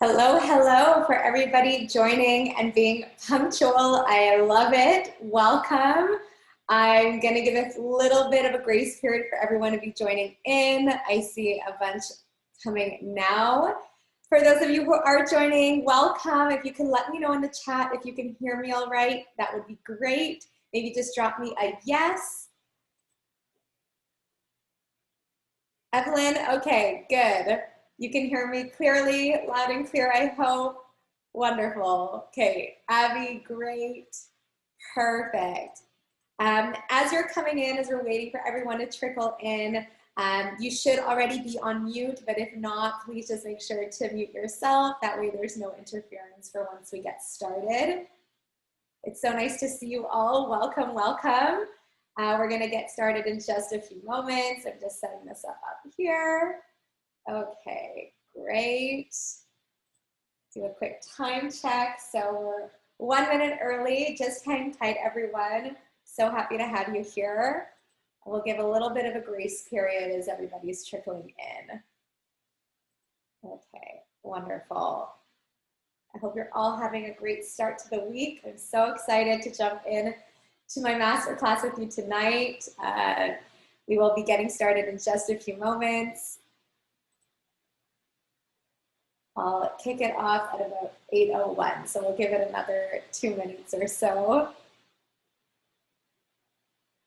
Hello, hello for everybody joining and being punctual. I love it. Welcome. I'm going to give a little bit of a grace period for everyone to be joining in. I see a bunch coming now. For those of you who are joining, welcome. If you can let me know in the chat if you can hear me all right, that would be great. Maybe just drop me a yes. Evelyn, okay, good. You can hear me clearly, loud and clear, I hope. Wonderful. Okay, Abby, great. Perfect. As you're coming in, as we're waiting for everyone to trickle in, you should already be on mute, but if not, please just make sure to mute yourself. That way there's no interference for once we get started. It's so nice to see you all. Welcome, welcome. We're going to get started in just a few moments. I'm just setting this up here. Okay, great. Do a quick time check. So we're 1 minute early. Just hang tight, everyone. So happy to have you here. We'll give a little bit of a grace period as everybody's trickling in. Okay, wonderful. I hope you're all having a great start to the week. I'm so excited to jump in to my masterclass with you tonight. We will be getting started in just a few moments. I'll kick it off at about 8:01, so we'll give it another 2 minutes or so.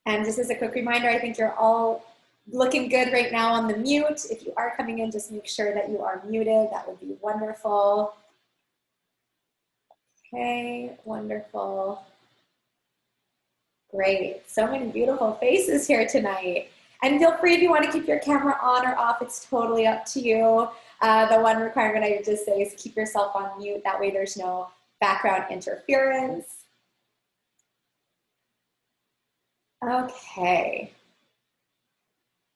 And just as a quick reminder, I think you're all looking good right now on the mute. If you are coming in, just make sure that you are muted. That would be wonderful. Okay, wonderful. Great, so many beautiful faces here tonight. And feel free if you want to keep your camera on or off, it's totally up to you. The one requirement I would just say is keep yourself on mute. That way there's no background interference. Okay.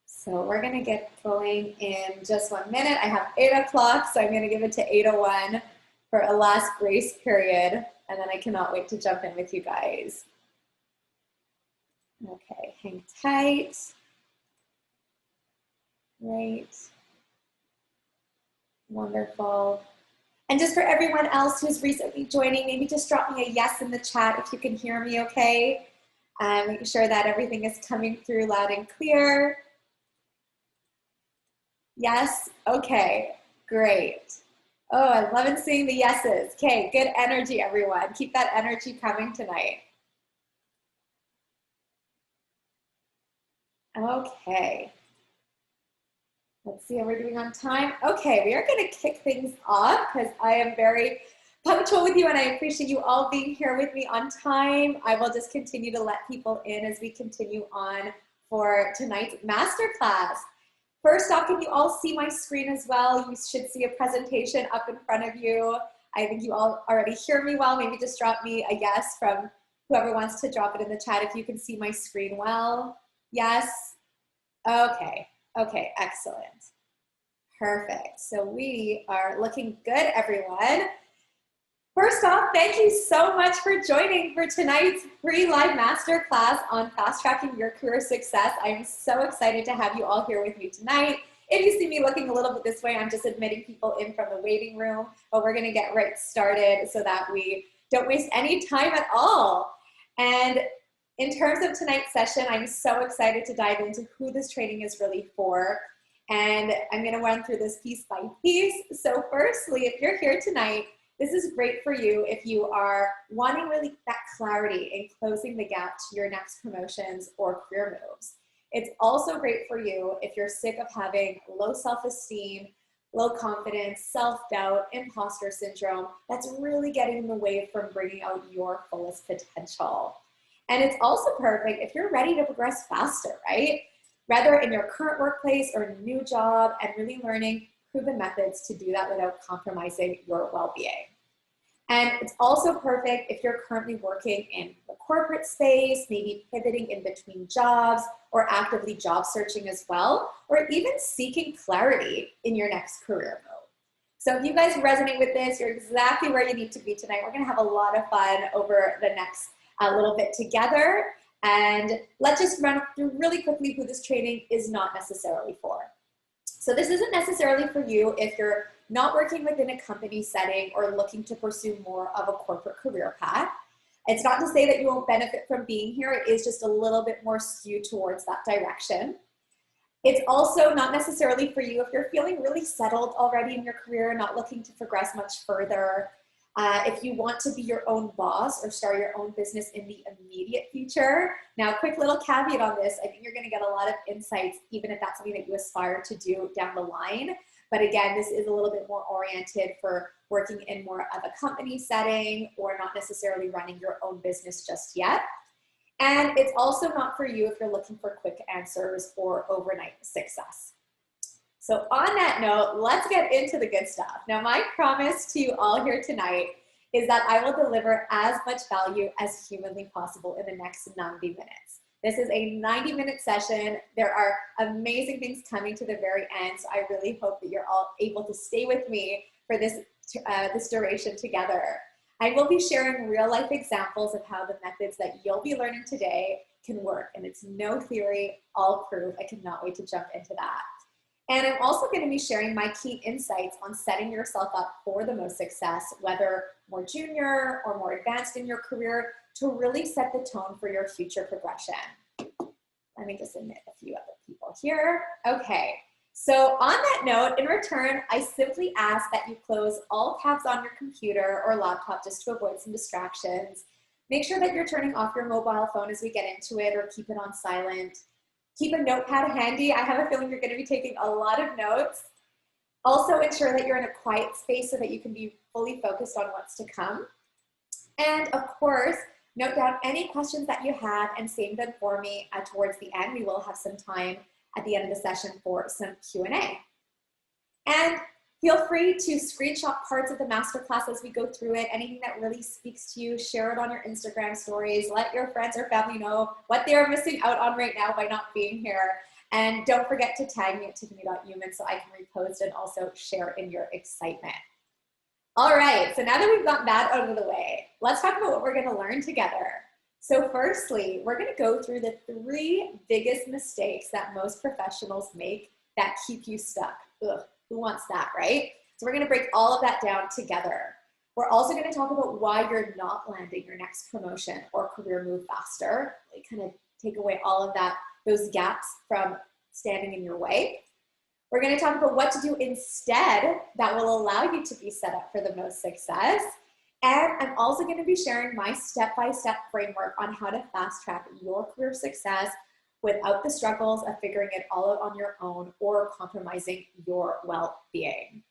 So we're going to get going in just 1 minute. I have 8 o'clock, so I'm going to give it to 8:01 for a last grace period. And then I cannot wait to jump in with you guys. Okay, hang tight. Great. Wonderful. And just for everyone else who's recently joining, maybe just drop me a yes in the chat if you can hear me okay. Making sure that everything is coming through loud and clear. Yes? Okay, great. Oh, I love seeing the yeses. Okay, good energy, everyone. Keep that energy coming tonight. Okay. Let's see how we're doing on time. Okay, we are going to kick things off because I am very punctual with you and I appreciate you all being here with me on time. I will just continue to let people in as we continue on for tonight's masterclass. First off, can you all see my screen as well? You should see a presentation up in front of you. I think you all already hear me well. Maybe just drop me a yes from whoever wants to drop it in the chat if you can see my screen well. Yes? Okay. Okay, excellent. Perfect. So we are looking good, everyone. First off, thank you so much for joining for tonight's free live masterclass on fast tracking your career success. I'm so excited to have you all here with me tonight. If you see me looking a little bit this way, I'm just admitting people in from the waiting room, but we're gonna get right started so that we don't waste any time at all. And in terms of tonight's session, I'm so excited to dive into who this training is really for. And I'm going to run through this piece by piece. So firstly, if you're here tonight, this is great for you if you are wanting really that clarity in closing the gap to your next promotions or career moves. It's also great for you if you're sick of having low self-esteem, low confidence, self-doubt, imposter syndrome that's really getting in the way from bringing out your fullest potential. And it's also perfect if you're ready to progress faster, right? Whether in your current workplace or in a new job, and really learning proven methods to do that without compromising your well-being. And it's also perfect if you're currently working in the corporate space, maybe pivoting in between jobs or actively job searching as well, or even seeking clarity in your next career move. So if you guys resonate with this, you're exactly where you need to be tonight. We're gonna have a lot of fun over the next little bit together. And let's just run through really quickly who this training is not necessarily for. So this isn't necessarily for you if you're not working within a company setting or looking to pursue more of a corporate career path. It's not to say that you won't benefit from being here. It is just a little bit more skewed towards that direction. It's also not necessarily for you if you're feeling really settled already in your career, not looking to progress much further. If you want to be your own boss or start your own business in the immediate future. Now, quick little caveat on this. I think you're going to get a lot of insights, even if that's something that you aspire to do down the line. But again, this is a little bit more oriented for working in more of a company setting or not necessarily running your own business just yet. And it's also not for you if you're looking for quick answers or overnight success. So on that note, let's get into the good stuff. Now, my promise to you all here tonight is that I will deliver as much value as humanly possible in the next 90 minutes. This is a 90-minute session. There are amazing things coming to the very end, so I really hope that you're all able to stay with me for this duration together. I will be sharing real-life examples of how the methods that you'll be learning today can work, and it's no theory, all proof. I cannot wait to jump into that. And I'm also going to be sharing my key insights on setting yourself up for the most success, whether more junior or more advanced in your career, to really set the tone for your future progression. Let me just admit a few other people here. Okay, so on that note, in return, I simply ask that you close all tabs on your computer or laptop just to avoid some distractions. Make sure that you're turning off your mobile phone as we get into it, or keep it on silent. Keep a notepad handy. I have a feeling you're going to be taking a lot of notes. Also ensure that you're in a quiet space so that you can be fully focused on what's to come. And of course, note down any questions that you have and save them for me towards the end. We will have some time at the end of the session for some Q&A. And feel free to screenshot parts of the masterclass as we go through it. Anything that really speaks to you, share it on your Instagram stories. Let your friends or family know what they're missing out on right now by not being here. And don't forget to tag me at tiffany.human so I can repost and also share in your excitement. All right, so now that we've gotten that out of the way, let's talk about what we're going to learn together. So firstly, we're going to go through the 3 biggest mistakes that most professionals make that keep you stuck. Ugh. Who wants that, right? So we're going to break all of that down together. We're also going to talk about why you're not landing your next promotion or career move faster. Like, kind of take away all of that, those gaps from standing in your way. We're going to talk about what to do instead that will allow you to be set up for the most success. And I'm also going to be sharing my step-by-step framework on how to fast track your career success without the struggles of figuring it all out on your own or compromising your well-being.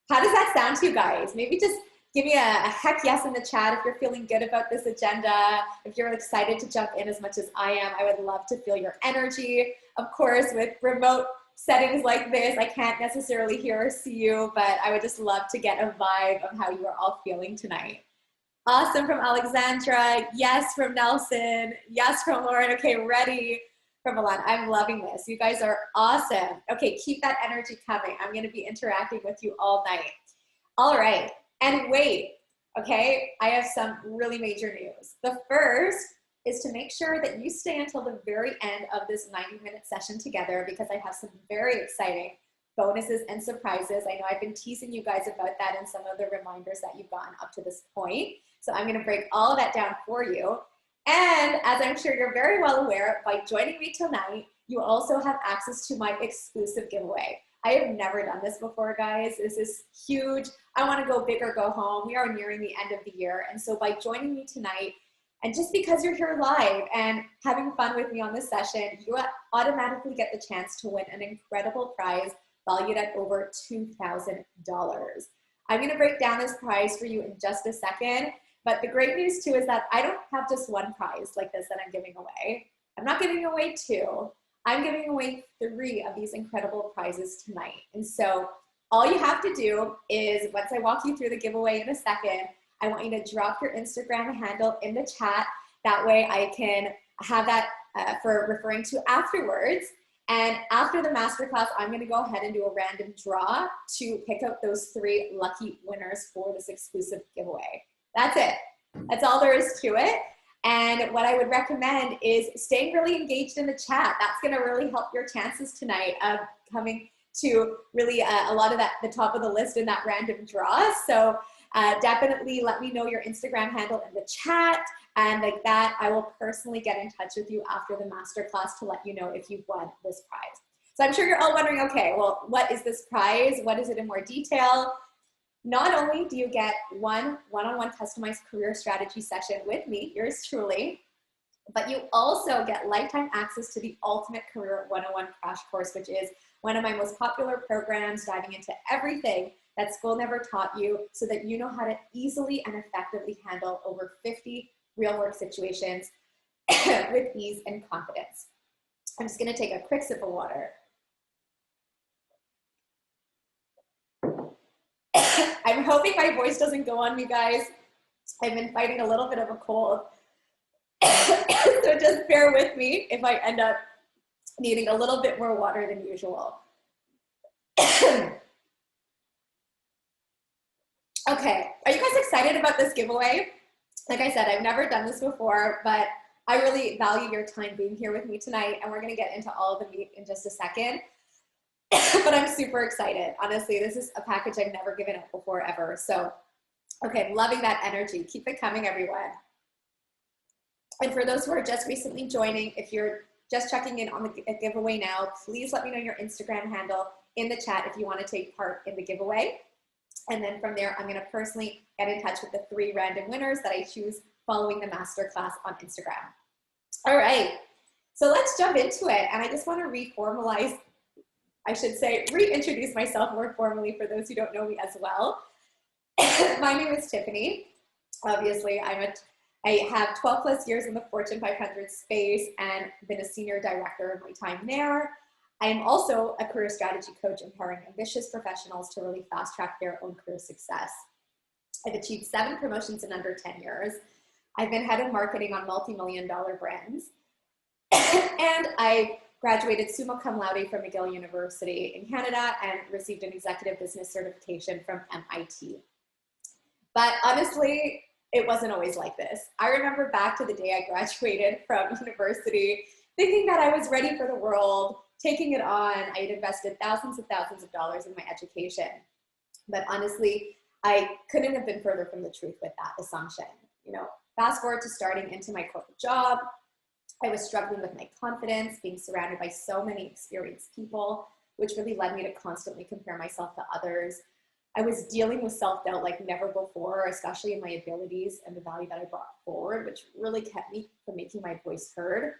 How does that sound to you guys? Maybe just give me a heck yes in the chat if you're feeling good about this agenda, if you're excited to jump in as much as I am. I would love to feel your energy. Of course, with remote settings like this, I can't necessarily hear or see you, but I would just love to get a vibe of how you are all feeling tonight. Awesome from Alexandra. Yes from Nelson. Yes from Lauren. Okay, ready from Milan. I'm loving this. You guys are awesome. Okay, keep that energy coming. I'm going to be interacting with you all night. All right, and wait, okay, I have some really major news. The first is to make sure that you stay until the very end of this 90-minute session together, because I have some very exciting bonuses and surprises. I know I've been teasing you guys about that in some of the reminders that you've gotten up to this point. So I'm going to break all of that down for you. And as I'm sure you're very well aware, by joining me tonight, you also have access to my exclusive giveaway. I have never done this before, guys. This is huge. I want to go big or go home. We are nearing the end of the year. And so by joining me tonight, and just because you're here live and having fun with me on this session, you automatically get the chance to win an incredible prize valued at over $2,000. I'm going to break down this prize for you in just a second. But the great news too is that I don't have just one prize like this that I'm giving away. I'm not giving away 2. I'm giving away 3 of these incredible prizes tonight. And so all you have to do is, once I walk you through the giveaway in a second, I want you to drop your Instagram handle in the chat. That way I can have that for referring to afterwards. And after the masterclass, I'm going to go ahead and do a random draw to pick out those 3 lucky winners for this exclusive giveaway. That's it. That's all there is to it. And what I would recommend is staying really engaged in the chat. That's going to really help your chances tonight of to really a lot of that, the top of the list in that random draw. So definitely let me know your Instagram handle in the chat. And like that, I will personally get in touch with you after the masterclass to let you know if you've won this prize. So I'm sure you're all wondering, okay, well, what is this prize? What is it in more detail? Not only do you get one one-on-one customized career strategy session with me, yours truly, but you also get lifetime access to the Ultimate Career 101 Crash Course, which is one of my most popular programs, diving into everything that school never taught you so that you know how to easily and effectively handle over 50 real work situations with ease and confidence. I'm just gonna take a quick sip of water. I'm hoping my voice doesn't go on, you guys. I've been fighting a little bit of a cold. So just bear with me if I end up needing a little bit more water than usual. Okay, are you guys excited about this giveaway? Like I said, I've never done this before, but I really value your time being here with me tonight, and we're gonna get into all of the meat in just a second. But I'm super excited. Honestly, this is a package I've never given up before ever. So, okay, I'm loving that energy. Keep it coming, everyone. And for those who are just recently joining, if you're just checking in on the giveaway now, please let me know your Instagram handle in the chat if you want to take part in the giveaway. And then from there, I'm going to personally get in touch with the 3 random winners that I choose following the masterclass on Instagram. All right, so let's jump into it. And I just want to reintroduce myself more formally for those who don't know me as well. My name is Tiffany. Obviously, I have 12 plus years in the Fortune 500 space and been a senior director of my time there. I am also a career strategy coach empowering ambitious professionals to really fast track their own career success. I've achieved 7 promotions in under 10 years. I've been head of marketing on multi-million-dollar brands. And I graduated summa cum laude from McGill University in Canada and received an executive business certification from MIT. But honestly, it wasn't always like this. I remember back to the day I graduated from university, thinking that I was ready for the world, taking it on. I had invested thousands and thousands of dollars in my education. But honestly, I couldn't have been further from the truth with that assumption. You know, fast forward to starting into my corporate job, I was struggling with my confidence, being surrounded by so many experienced people, which really led me to constantly compare myself to others. I was dealing with self-doubt like never before, especially in my abilities and the value that I brought forward, which really kept me from making my voice heard.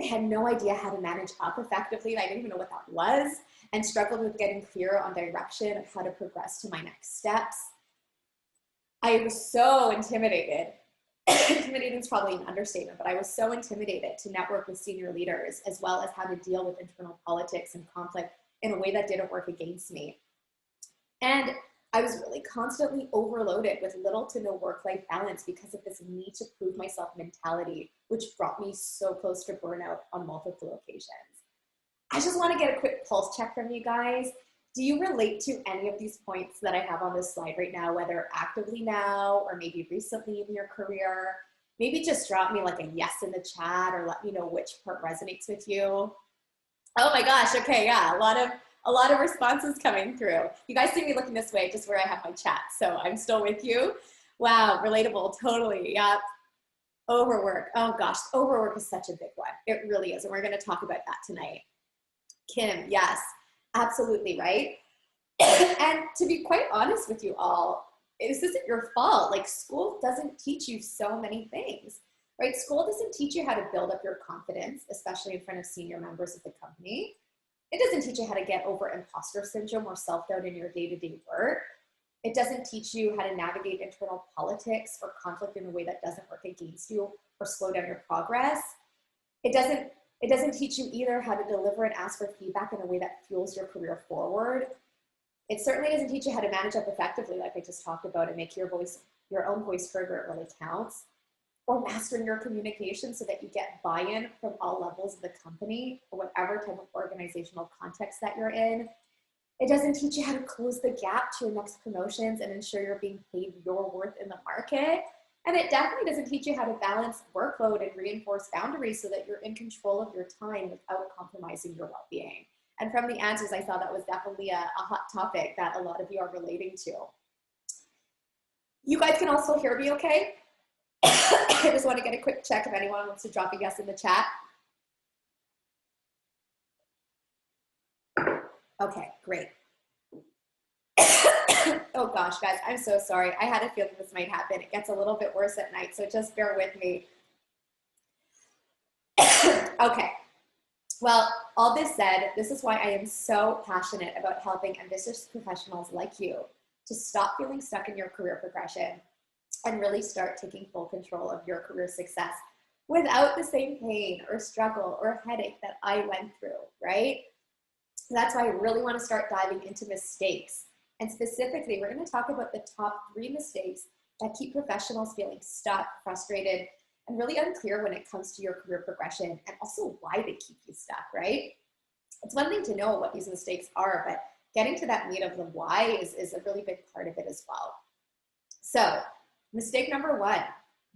I had no idea how to manage up effectively. I didn't even know what that was, and struggled with getting clear on direction of how to progress to my next steps. I was so intimidated. Intimidated is probably an understatement, but I was so intimidated to network with senior leaders, as well as how to deal with internal politics and conflict in a way that didn't work against me. And I was really constantly overloaded with little to no work-life balance because of this need to prove myself mentality, which brought me so close to burnout on multiple occasions. I just want to get a quick pulse check from you guys. Do you relate to any of these points that I have on this slide right now, whether actively now or maybe recently in your career? Maybe just drop me like a yes in the chat or let me know which part resonates with you. Oh my gosh, okay, yeah, a lot of responses coming through. You guys see me looking this way, just where I have my chat, so I'm still with you. Wow, relatable, totally, yeah. Overwork, oh gosh, overwork is such a big one. It really is, and we're gonna talk about that tonight. Kim, yes, absolutely right. And to be quite honest with you all, this isn't your fault. Like, school doesn't teach you so many things, right? School doesn't teach you how to build up your confidence, especially in front of senior members of the company. It doesn't teach you how to get over imposter syndrome or self-doubt in your day-to-day work. It doesn't teach you how to navigate internal politics or conflict in a way that doesn't work against you or slow down your progress. It doesn't teach you either how to deliver and ask for feedback in a way that fuels your career forward. It certainly doesn't teach you how to manage up effectively, like I just talked about, and make your own voice heard where it really counts, or mastering your communication so that you get buy-in from all levels of the company or whatever type of organizational context that you're in. It doesn't teach you how to close the gap to your next promotions and ensure you're being paid your worth in the market. And it definitely doesn't teach you how to balance workload and reinforce boundaries so that you're in control of your time without compromising your well-being. And from the answers, I saw that was definitely a hot topic that a lot of you are relating to. You guys can also hear me okay? I just want to get a quick check if anyone wants to drop a yes in the chat. Okay, great. Oh gosh, guys, I'm so sorry. I had a feeling this might happen. It gets a little bit worse at night, so just bear with me. Okay. Well, all this said, this is why I am so passionate about helping ambitious professionals like you to stop feeling stuck in your career progression and really start taking full control of your career success without the same pain or struggle or headache that I went through, right? So that's why I really want to start diving into mistakes. And specifically, we're going to talk about the top 3 mistakes that keep professionals feeling stuck, frustrated, and really unclear when it comes to your career progression, and also why they keep you stuck, right? It's one thing to know what these mistakes are, but getting to that meat of the why is a really big part of it as well. So, mistake number 1,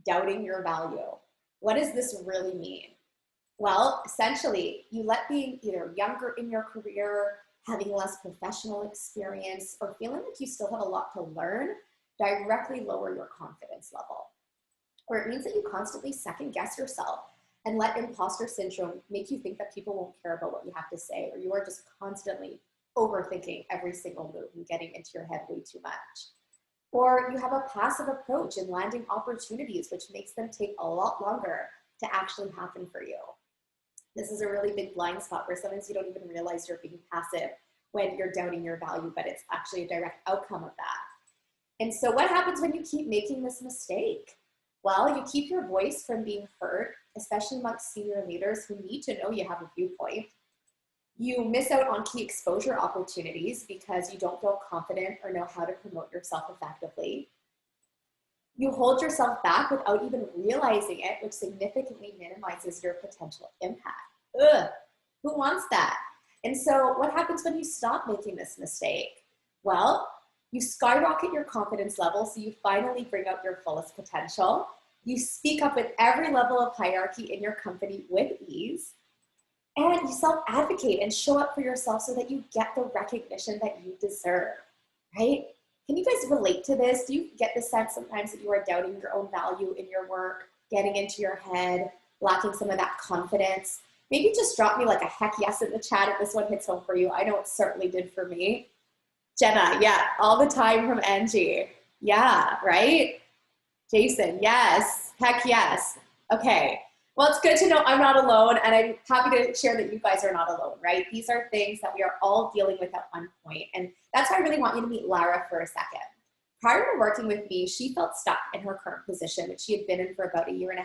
doubting your value. What does this really mean? Well, essentially, you let being either younger in your career, having less professional experience, or feeling like you still have a lot to learn directly lower your confidence level. Or it means that you constantly second guess yourself and let imposter syndrome make you think that people won't care about what you have to say, or you are just constantly overthinking every single move and getting into your head way too much. Or you have a passive approach in landing opportunities, which makes them take a lot longer to actually happen for you. This is a really big blind spot where sometimes you don't even realize you're being passive when you're doubting your value, but it's actually a direct outcome of that. And so what happens when you keep making this mistake? Well, you keep your voice from being heard, especially amongst senior leaders who need to know you have a viewpoint. You miss out on key exposure opportunities because you don't feel confident or know how to promote yourself effectively. You hold yourself back without even realizing it, which significantly minimizes your potential impact. Ugh, who wants that? And so what happens when you stop making this mistake? Well, you skyrocket your confidence level, so you finally bring out your fullest potential. You speak up with every level of hierarchy in your company with ease. And you self-advocate and show up for yourself so that you get the recognition that you deserve, right? Can you guys relate to this? Do you get the sense sometimes that you are doubting your own value in your work, getting into your head, lacking some of that confidence? Maybe just drop me like a heck yes in the chat if this one hits home for you. I know it certainly did for me. Jenna, yeah, all the time from Angie. Yeah, right? Jason, yes, heck yes. Okay, well, it's good to know I'm not alone, and I'm happy to share that you guys are not alone, right? These are things that we are all dealing with at one point, and that's why I really want you to meet Lara for a second. Prior to working with me, she felt stuck in her current position, which she had been in for about 1.5 years,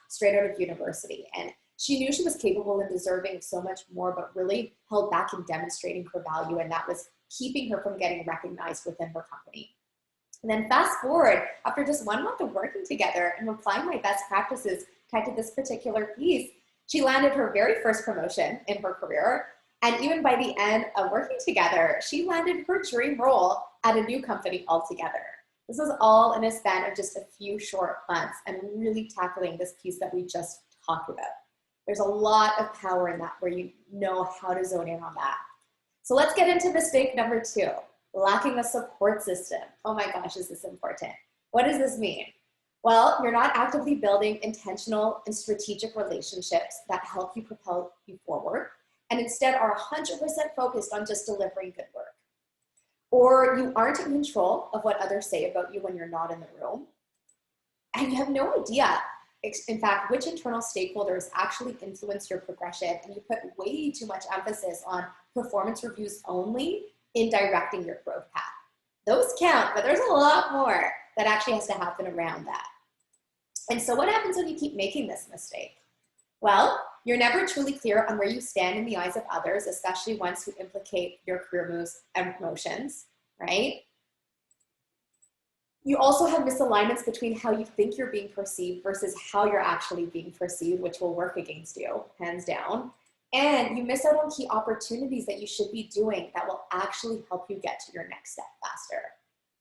straight out of university, and she knew she was capable and deserving of so much more, but really held back in demonstrating her value, and that was keeping her from getting recognized within her company. And then fast forward, after just 1 month of working together and applying my best practices tied to this particular piece, she landed her very first promotion in her career. And even by the end of working together, she landed her dream role at a new company altogether. This was all in a span of just a few short months and really tackling this piece that we just talked about. There's a lot of power in that where you know how to zone in on that. So let's get into mistake number 2. Lacking a support system. Oh my gosh, is this important? What does this mean? Well, you're not actively building intentional and strategic relationships that help you propel you forward, and instead are 100% focused on just delivering good work. Or you aren't in control of what others say about you when you're not in the room, and you have no idea, in fact, which internal stakeholders actually influence your progression, and you put way too much emphasis on performance reviews only in directing your growth path. Those count, but there's a lot more that actually has to happen around that. And so what happens when you keep making this mistake? Well, you're never truly clear on where you stand in the eyes of others, especially ones who implicate your career moves and promotions, right? You also have misalignments between how you think you're being perceived versus how you're actually being perceived, which will work against you, hands down. And you miss out on key opportunities that you should be doing that will actually help you get to your next step faster.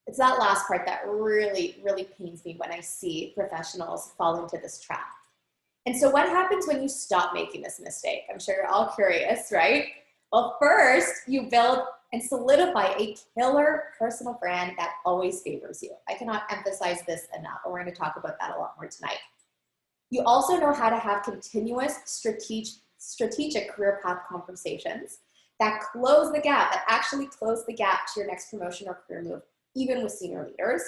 It's that last part that really, really pains me when I see professionals fall into this trap. And so what happens when you stop making this mistake? I'm sure you're all curious, right? Well, first, you build and solidify a killer personal brand that always favors you. I cannot emphasize this enough, and we're going to talk about that a lot more tonight. You also know how to have continuous strategic career path conversations that close the gap, that actually close the gap to your next promotion or career move, even with senior leaders.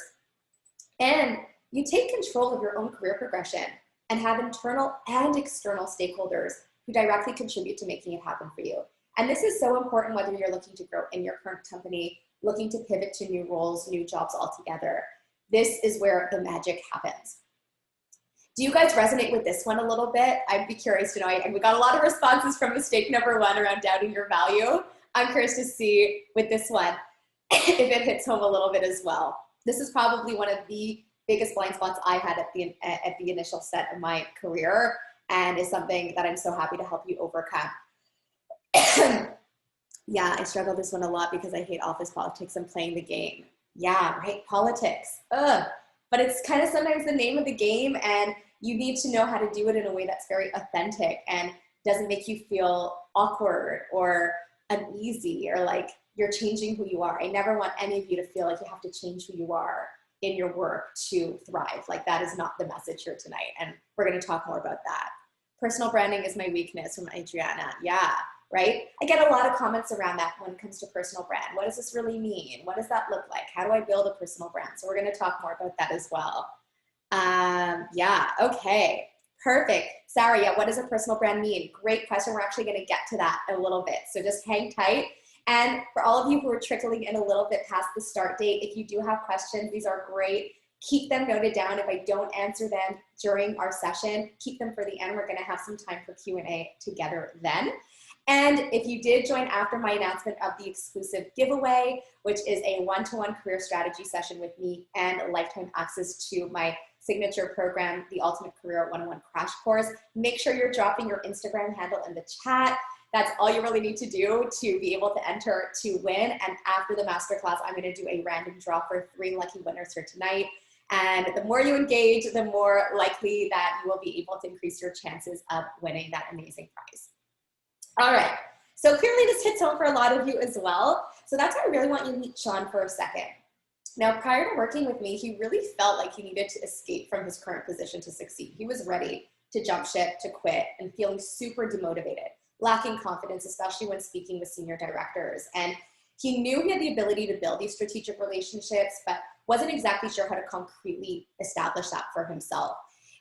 And you take control of your own career progression and have internal and external stakeholders who directly contribute to making it happen for you. And this is so important whether you're looking to grow in your current company, looking to pivot to new roles, new jobs altogether. This is where the magic happens. Do you guys resonate with this one a little bit? I'd be curious to know. And we got a lot of responses from mistake number 1 around doubting your value. I'm curious to see with this one if it hits home a little bit as well. This is probably one of the biggest blind spots I had at the initial set of my career, and is something that I'm so happy to help you overcome. Yeah, I struggle this one a lot because I hate office politics and playing the game. Yeah, right, politics. Ugh. But it's kind of sometimes the name of the game, and you need to know how to do it in a way that's very authentic and doesn't make you feel awkward or uneasy or like you're changing who you are. I never want any of you to feel like you have to change who you are in your work to thrive. Like, that is not the message here tonight, and we're going to talk more about that. Personal branding is my weakness, from Adriana. Yeah, right? I get a lot of comments around that when it comes to personal brand. What does this really mean? What does that look like? How do I build a personal brand? So we're going to talk more about that as well. Yeah, okay, perfect. Sarah, yeah, what does a personal brand mean? Great question. We're actually going to get to that in a little bit. So just hang tight. And for all of you who are trickling in a little bit past the start date, if you do have questions, these are great. Keep them noted down. If I don't answer them during our session, keep them for the end. We're going to have some time for Q&A together then. And if you did join after my announcement of the exclusive giveaway, which is a one-to-one career strategy session with me and lifetime access to my signature program, the Ultimate Career 101 Crash Course, make sure you're dropping your Instagram handle in the chat. That's all you really need to do to be able to enter to win. And after the masterclass, I'm going to do a random draw for 3 lucky winners for tonight. And the more you engage, the more likely that you will be able to increase your chances of winning that amazing prize. All right, so clearly this hits home for a lot of you as well. So that's why I really want you to meet Sean for a second. Now, prior to working with me, he really felt like he needed to escape from his current position to succeed. He was ready to jump ship, to quit, and feeling super demotivated, lacking confidence, especially when speaking with senior directors. And he knew he had the ability to build these strategic relationships, but wasn't exactly sure how to concretely establish that for himself.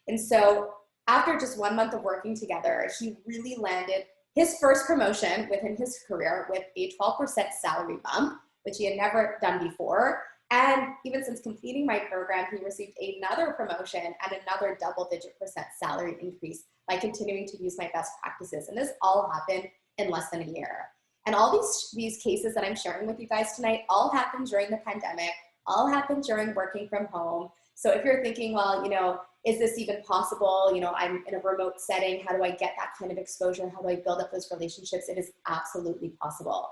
And so after just 1 month of working together, he really landed his first promotion within his career with a 12% salary bump, which he had never done before. And even since completing my program, he received another promotion and another double-digit % salary increase by continuing to use my best practices. And this all happened in less than a year. And all these cases that I'm sharing with you guys tonight all happened during the pandemic, all happened during working from home. So if you're thinking, well, you know, is this even possible? You know, I'm in a remote setting. How do I get that kind of exposure? How do I build up those relationships? It is absolutely possible.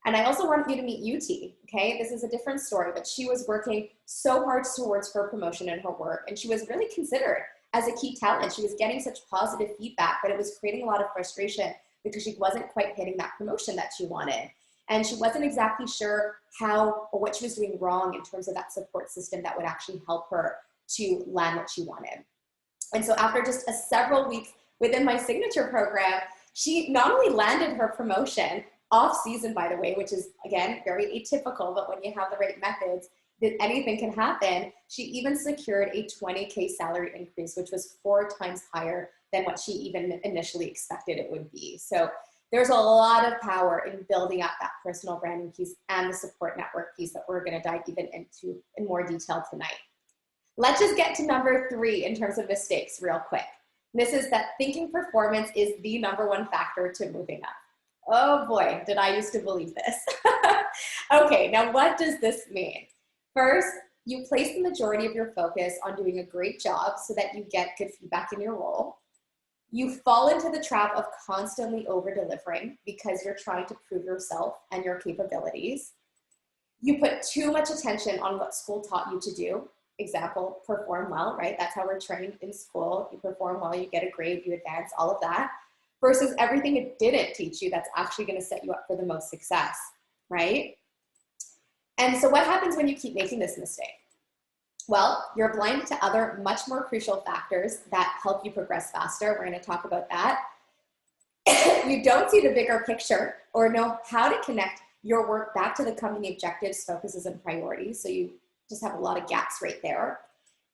And I also want you to meet UT, okay? This is a different story, but she was working so hard towards her promotion in her work, and she was really considered as a key talent. She was getting such positive feedback, but it was creating a lot of frustration because she wasn't quite hitting that promotion that she wanted. And she wasn't exactly sure how or what she was doing wrong in terms of that support system that would actually help her to land what she wanted. And so after just several weeks within my signature program, she not only landed her promotion off season, by the way, which is, again, very atypical, but when you have the right methods, that anything can happen. She even secured a $20K salary increase, which was 4 times higher than what she even initially expected it would be. So there's a lot of power in building up that personal branding piece and the support network piece that we're going to dive even into in more detail tonight. Let's just get to number 3 in terms of mistakes real quick. This is that thinking performance is the #1 factor to moving up. Oh boy, did I used to believe this. Okay, now what does this mean? First, you place the majority of your focus on doing a great job so that you get good feedback in your role. You fall into the trap of constantly over-delivering because you're trying to prove yourself and your capabilities. You put too much attention on what school taught you to do. Example, perform well, right? That's how we're trained in school. You perform well, you get a grade, you advance, all of that. versus everything it didn't teach you that's actually going to set you up for the most success, right? And so what happens when you keep making this mistake? Well, you're blind to other much more crucial factors that help you progress faster. We're going to talk about that. You don't see the bigger picture or know how to connect your work back to the company objectives, focuses, and priorities. So you just have a lot of gaps right there.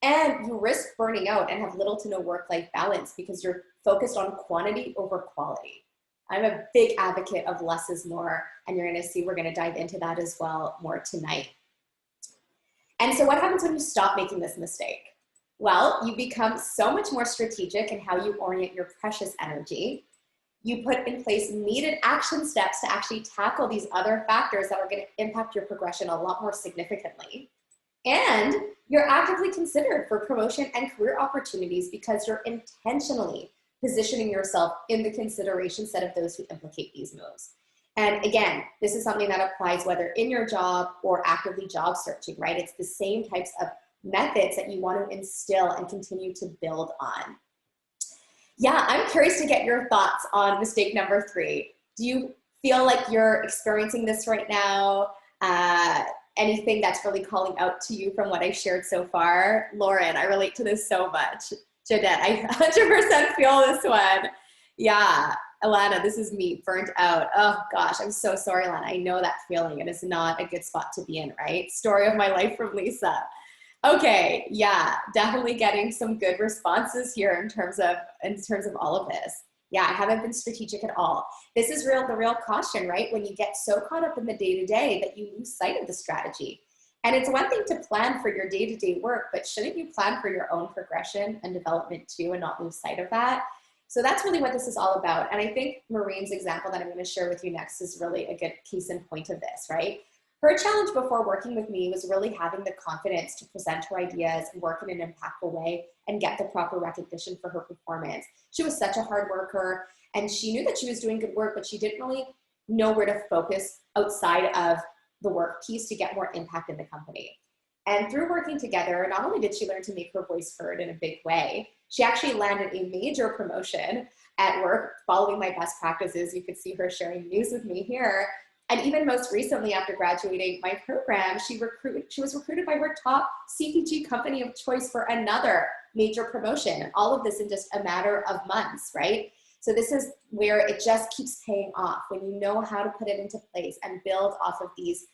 And you risk burning out and have little to no work-life balance because you're focused on quantity over quality. I'm a big advocate of less is more, and you're going to see we're going to dive into that as well more tonight. And so what happens when you stop making this mistake? Well, you become so much more strategic in how you orient your precious energy. You put in place needed action steps to actually tackle these other factors that are going to impact your progression a lot more significantly. And you're actively considered for promotion and career opportunities because you're intentionally positioning yourself in the consideration set of those who implicate these moves. And again, this is something that applies whether in your job or actively job searching, right? It's the same types of methods that you want to instill and continue to build on. Yeah, I'm curious to get your thoughts on mistake number 3. Do you feel like you're experiencing this right now? Anything that's really calling out to you from what I shared so far? Lauren, I relate to this so much. Jeanette, I 100% feel this one. Yeah, Alana, this is me, burnt out. Oh gosh, I'm so sorry, Alana. I know that feeling. It is not a good spot to be in, right? Story of my life from Lisa. Okay, yeah, definitely getting some good responses here in terms of all of this. Yeah, I haven't been strategic at all. This is the real caution, right? When you get so caught up in the day-to-day that you lose sight of the strategy. And it's one thing to plan for your day-to-day work, but shouldn't you plan for your own progression and development too and not lose sight of that? So that's really what this is all about. And I think Maureen's example that I'm going to share with you next is really a good case in point of this, right? Her challenge before working with me was really having the confidence to present her ideas and work in an impactful way and get the proper recognition for her performance. She was such a hard worker and she knew that she was doing good work, but she didn't really know where to focus outside of the work piece to get more impact in the company. And through working together, not only did she learn to make her voice heard in a big way, she actually landed a major promotion at work following my best practices. You could see her sharing news with me here. And even most recently, after graduating my program, she was recruited by her top CPG company of choice for another major promotion. And all of this in just a matter of months, right? So this is where it just keeps paying off when you know how to put it into place and build off of these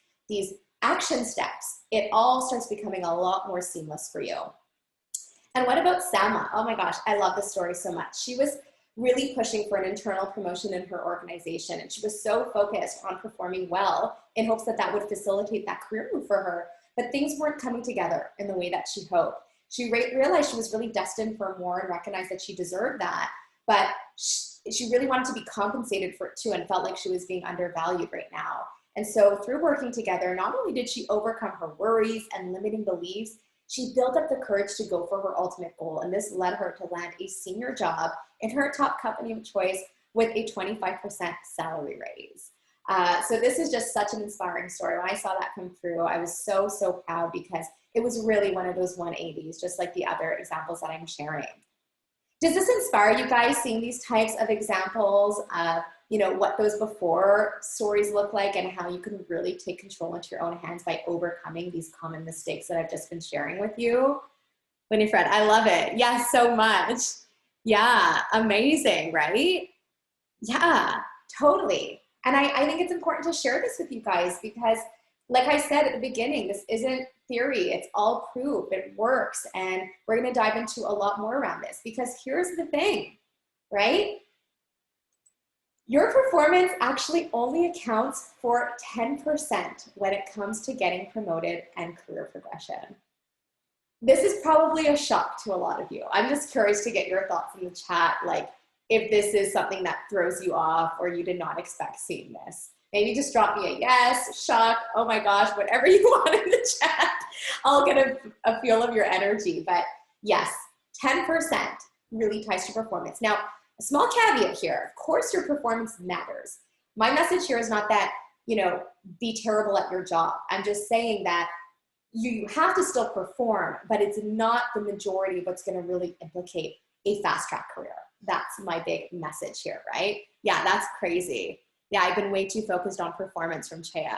action steps. It all starts becoming a lot more seamless for you. And what about Sama? Oh my gosh, I love this story so much. She was really pushing for an internal promotion in her organization. And she was so focused on performing well in hopes that that would facilitate that career move for her. But things weren't coming together in the way that she hoped. She realized she was really destined for more and recognized that she deserved that. But she really wanted to be compensated for it too and felt like she was being undervalued right now. And so through working together, not only did she overcome her worries and limiting beliefs, she built up the courage to go for her ultimate goal. And this led her to land a senior job in her top company of choice with a 25% salary raise. So this is just such an inspiring story. When I saw that come through, I was so, so proud because it was really one of those 180s, just like the other examples that I'm sharing. Does this inspire you guys, seeing these types of examples of, you know, what those before stories look like and how you can really take control into your own hands by overcoming these common mistakes that I've just been sharing with you? Winifred, I love it. Yes, so much. Yeah, amazing, right? Yeah, totally. And I think it's important to share this with you guys because, like I said at the beginning, this isn't theory, it's all proof, it works. And we're gonna dive into a lot more around this because here's the thing, right? Your performance actually only accounts for 10% when it comes to getting promoted and career progression. This is probably a shock to a lot of you. I'm just curious to get your thoughts in the chat, like if this is something that throws you off or you did not expect seeing this. Maybe just drop me a yes, shock, oh my gosh, whatever you want in the chat. I'll get a feel of your energy. But yes, 10% really ties to performance. Now, a small caveat here, of course your performance matters. My message here is not that, you know, be terrible at your job. I'm just saying that you have to still perform, but it's not the majority of what's going to really implicate a fast track career. That's my big message here, right? Yeah, that's crazy. Yeah, I've been way too focused on performance from Chea.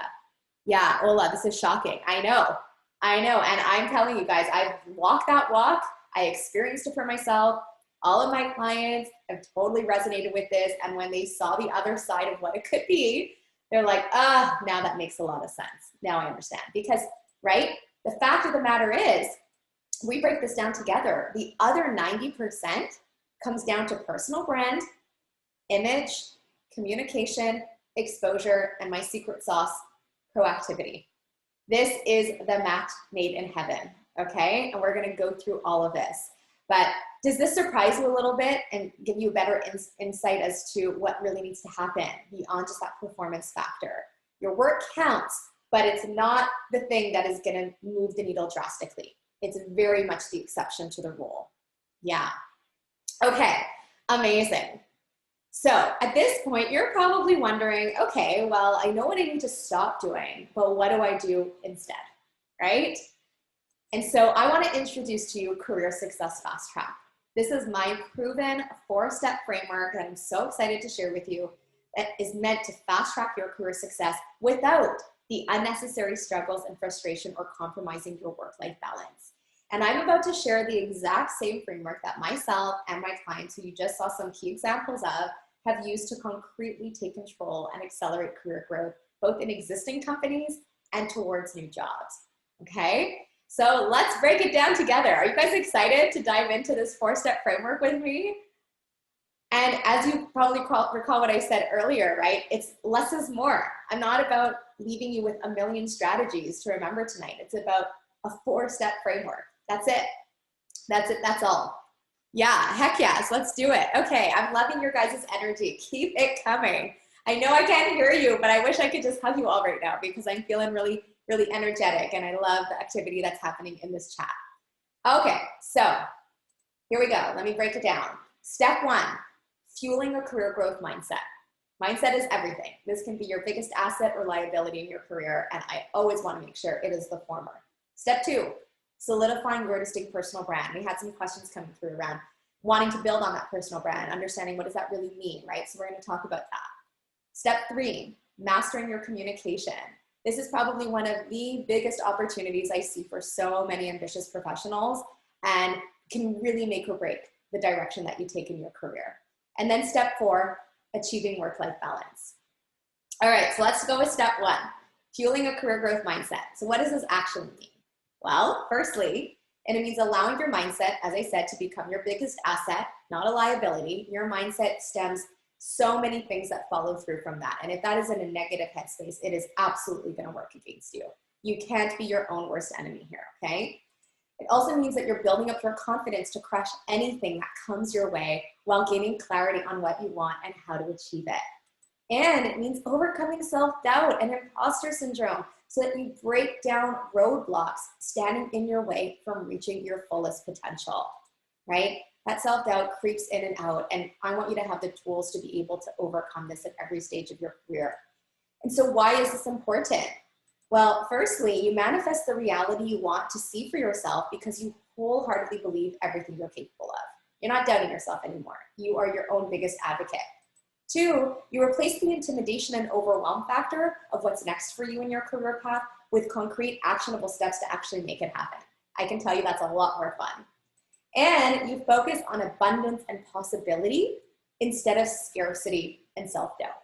Yeah, Ola, this is shocking. I know. And I'm telling you guys, I've walked that walk. I experienced it for myself. All of my clients have totally resonated with this. And when they saw the other side of what it could be, they're like, ah, now that makes a lot of sense. Now I understand. Because, right, the fact of the matter is, we break this down together. The other 90% comes down to personal brand, image, communication, exposure, and my secret sauce, proactivity. This is the match made in heaven, okay? And we're gonna go through all of this. But does this surprise you a little bit and give you a better insight as to what really needs to happen beyond just that performance factor? Your work counts, but it's not the thing that is gonna move the needle drastically. It's very much the exception to the rule. Yeah. Okay, amazing. So at this point, you're probably wondering, okay, well, I know what I need to stop doing, but what do I do instead, right? And so I want to introduce to you Career Success Fast Track. This is my proven 4-step framework that I'm so excited to share with you that is meant to fast track your career success without the unnecessary struggles and frustration or compromising your work-life balance. And I'm about to share the exact same framework that myself and my clients, who you just saw some key examples of, have used to concretely take control and accelerate career growth, both in existing companies and towards new jobs, okay? So let's break it down together. Are you guys excited to dive into this 4-step framework with me? And as you probably recall what I said earlier, right? It's less is more. I'm not about leaving you with a million strategies to remember tonight. It's about a 4-step framework. That's it. That's it. That's all. Yeah, heck yes, let's do it. Okay, I'm loving your guys' energy. Keep it coming. I know I can't hear you, but I wish I could just hug you all right now because I'm feeling really, really energetic and I love the activity that's happening in this chat. Okay, so here we go. Let me break it down. Step 1, fueling a career growth mindset. Mindset is everything. This can be your biggest asset or liability in your career, and I always want to make sure it is the former. Step 2, solidifying your distinct personal brand. We had some questions coming through around wanting to build on that personal brand, understanding what does that really mean, right? So we're going to talk about that. Step 3, mastering your communication. This is probably one of the biggest opportunities I see for so many ambitious professionals and can really make or break the direction that you take in your career. And then step 4, achieving work-life balance. All right, so let's go with step 1, fueling a career growth mindset. So what does this actually mean? Well, firstly, it means allowing your mindset, as I said, to become your biggest asset, not a liability. Your mindset stems so many things that follow through from that. And if that is in a negative headspace, it is absolutely going to work against you. You can't be your own worst enemy here, okay? It also means that you're building up your confidence to crush anything that comes your way while gaining clarity on what you want and how to achieve it. And it means overcoming self-doubt and imposter syndrome so that you break down roadblocks standing in your way from reaching your fullest potential, right? That self-doubt creeps in and out, and I want you to have the tools to be able to overcome this at every stage of your career. And so why is this important? Well, firstly, you manifest the reality you want to see for yourself because you wholeheartedly believe everything you're capable of. You're not doubting yourself anymore. You are your own biggest advocate. 2, you replace the intimidation and overwhelm factor of what's next for you in your career path with concrete, actionable steps to actually make it happen. I can tell you that's a lot more fun. And you focus on abundance and possibility instead of scarcity and self-doubt,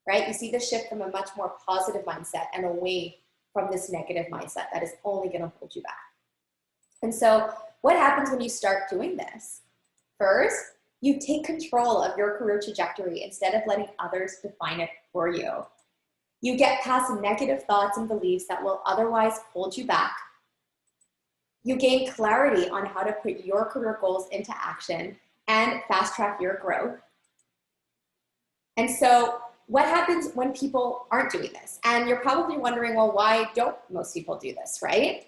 right? You see the shift from a much more positive mindset and away from this negative mindset that is only going to hold you back. And so what happens when you start doing this? First, you take control of your career trajectory instead of letting others define it for you. You get past negative thoughts and beliefs that will otherwise hold you back. You gain clarity on how to put your career goals into action and fast track your growth. And so what happens when people aren't doing this? And you're probably wondering, well, why don't most people do this, right?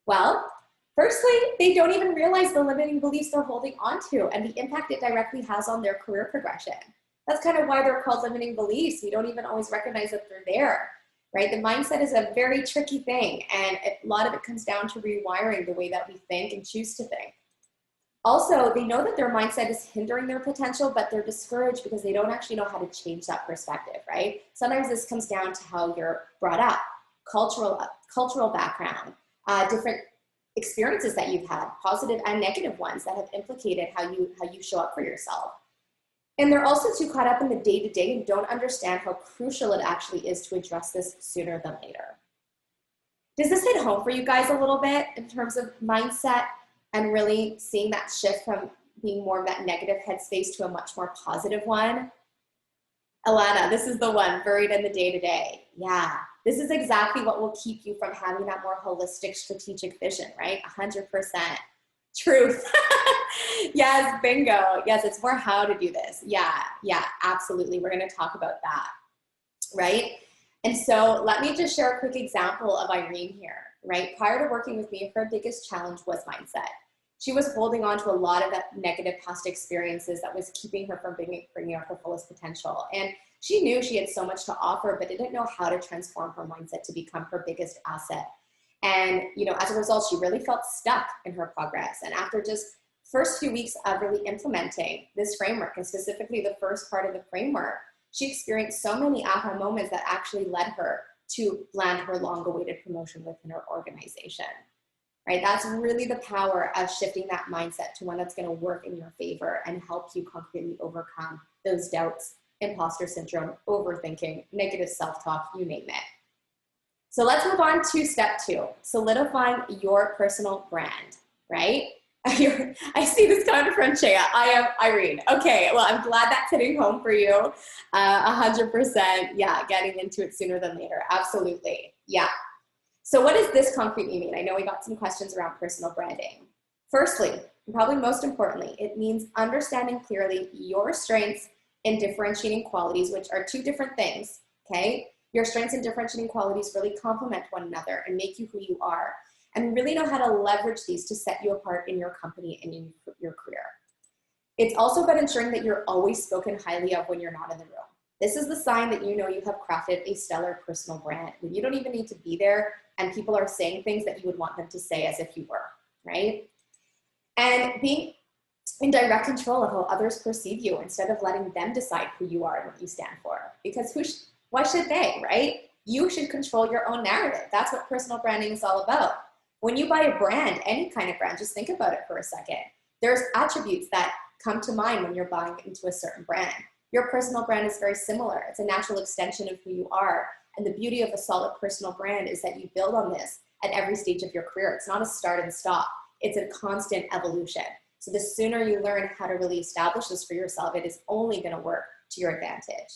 Well, firstly, they don't even realize the limiting beliefs they're holding onto and the impact it directly has on their career progression. That's kind of why they're called limiting beliefs. We don't even always recognize that they're there, right? The mindset is a very tricky thing, and a lot of it comes down to rewiring the way that we think and choose to think. Also, they know that their mindset is hindering their potential, but they're discouraged because they don't actually know how to change that perspective, right? Sometimes this comes down to how you're brought up, cultural background, different experiences that you've had, positive and negative ones that have implicated how you show up for yourself. And they're also too caught up in the day-to-day and don't understand how crucial it actually is to address this sooner than later. Does this hit home for you guys a little bit in terms of mindset and really seeing that shift from being more of that negative headspace to a much more positive one? Alana, this is the one, buried in the day-to-day. Yeah, this is exactly what will keep you from having that more holistic strategic vision, right? 100% truth. Yes, bingo. Yes, it's more how to do this. Yeah, absolutely. We're going to talk about that, right? And so let me just share a quick example of Irene here, right? Prior to working with me, her biggest challenge was mindset. She was holding on to a lot of that negative past experiences that was keeping her from bringing out her fullest potential. And she knew she had so much to offer, but didn't know how to transform her mindset to become her biggest asset. And, as a result, she really felt stuck in her progress. And after just first few weeks of really implementing this framework, and specifically the first part of the framework, she experienced so many aha moments that actually led her to land her long-awaited promotion within her organization, right? That's really the power of shifting that mindset to one that's going to work in your favor and help you concretely overcome those doubts, imposter syndrome, overthinking, negative self-talk, you name it. So let's move on to step 2, solidifying your personal brand, right? I see this coming from Chea. I am Irene. Okay, well, I'm glad that's hitting home for you. 100%, yeah, getting into it sooner than later. Absolutely, yeah. So what does this concretely mean? I know we got some questions around personal branding. Firstly, and probably most importantly, it means understanding clearly your strengths and differentiating qualities, which are 2 different things, okay? Your strengths and differentiating qualities really complement one another and make you who you are, and really know how to leverage these to set you apart in your company and in your career. It's also about ensuring that you're always spoken highly of when you're not in the room. This is the sign that you know you have crafted a stellar personal brand, when you don't even need to be there and people are saying things that you would want them to say as if you were, right? And being in direct control of how others perceive you instead of letting them decide who you are and what you stand for. Because why should they, right? You should control your own narrative. That's what personal branding is all about. When you buy a brand, any kind of brand, just think about it for a second. There's attributes that come to mind when you're buying into a certain brand. Your personal brand is very similar. It's a natural extension of who you are. And the beauty of a solid personal brand is that you build on this at every stage of your career. It's not a start and stop. It's a constant evolution. So the sooner you learn how to really establish this for yourself, it is only going to work to your advantage.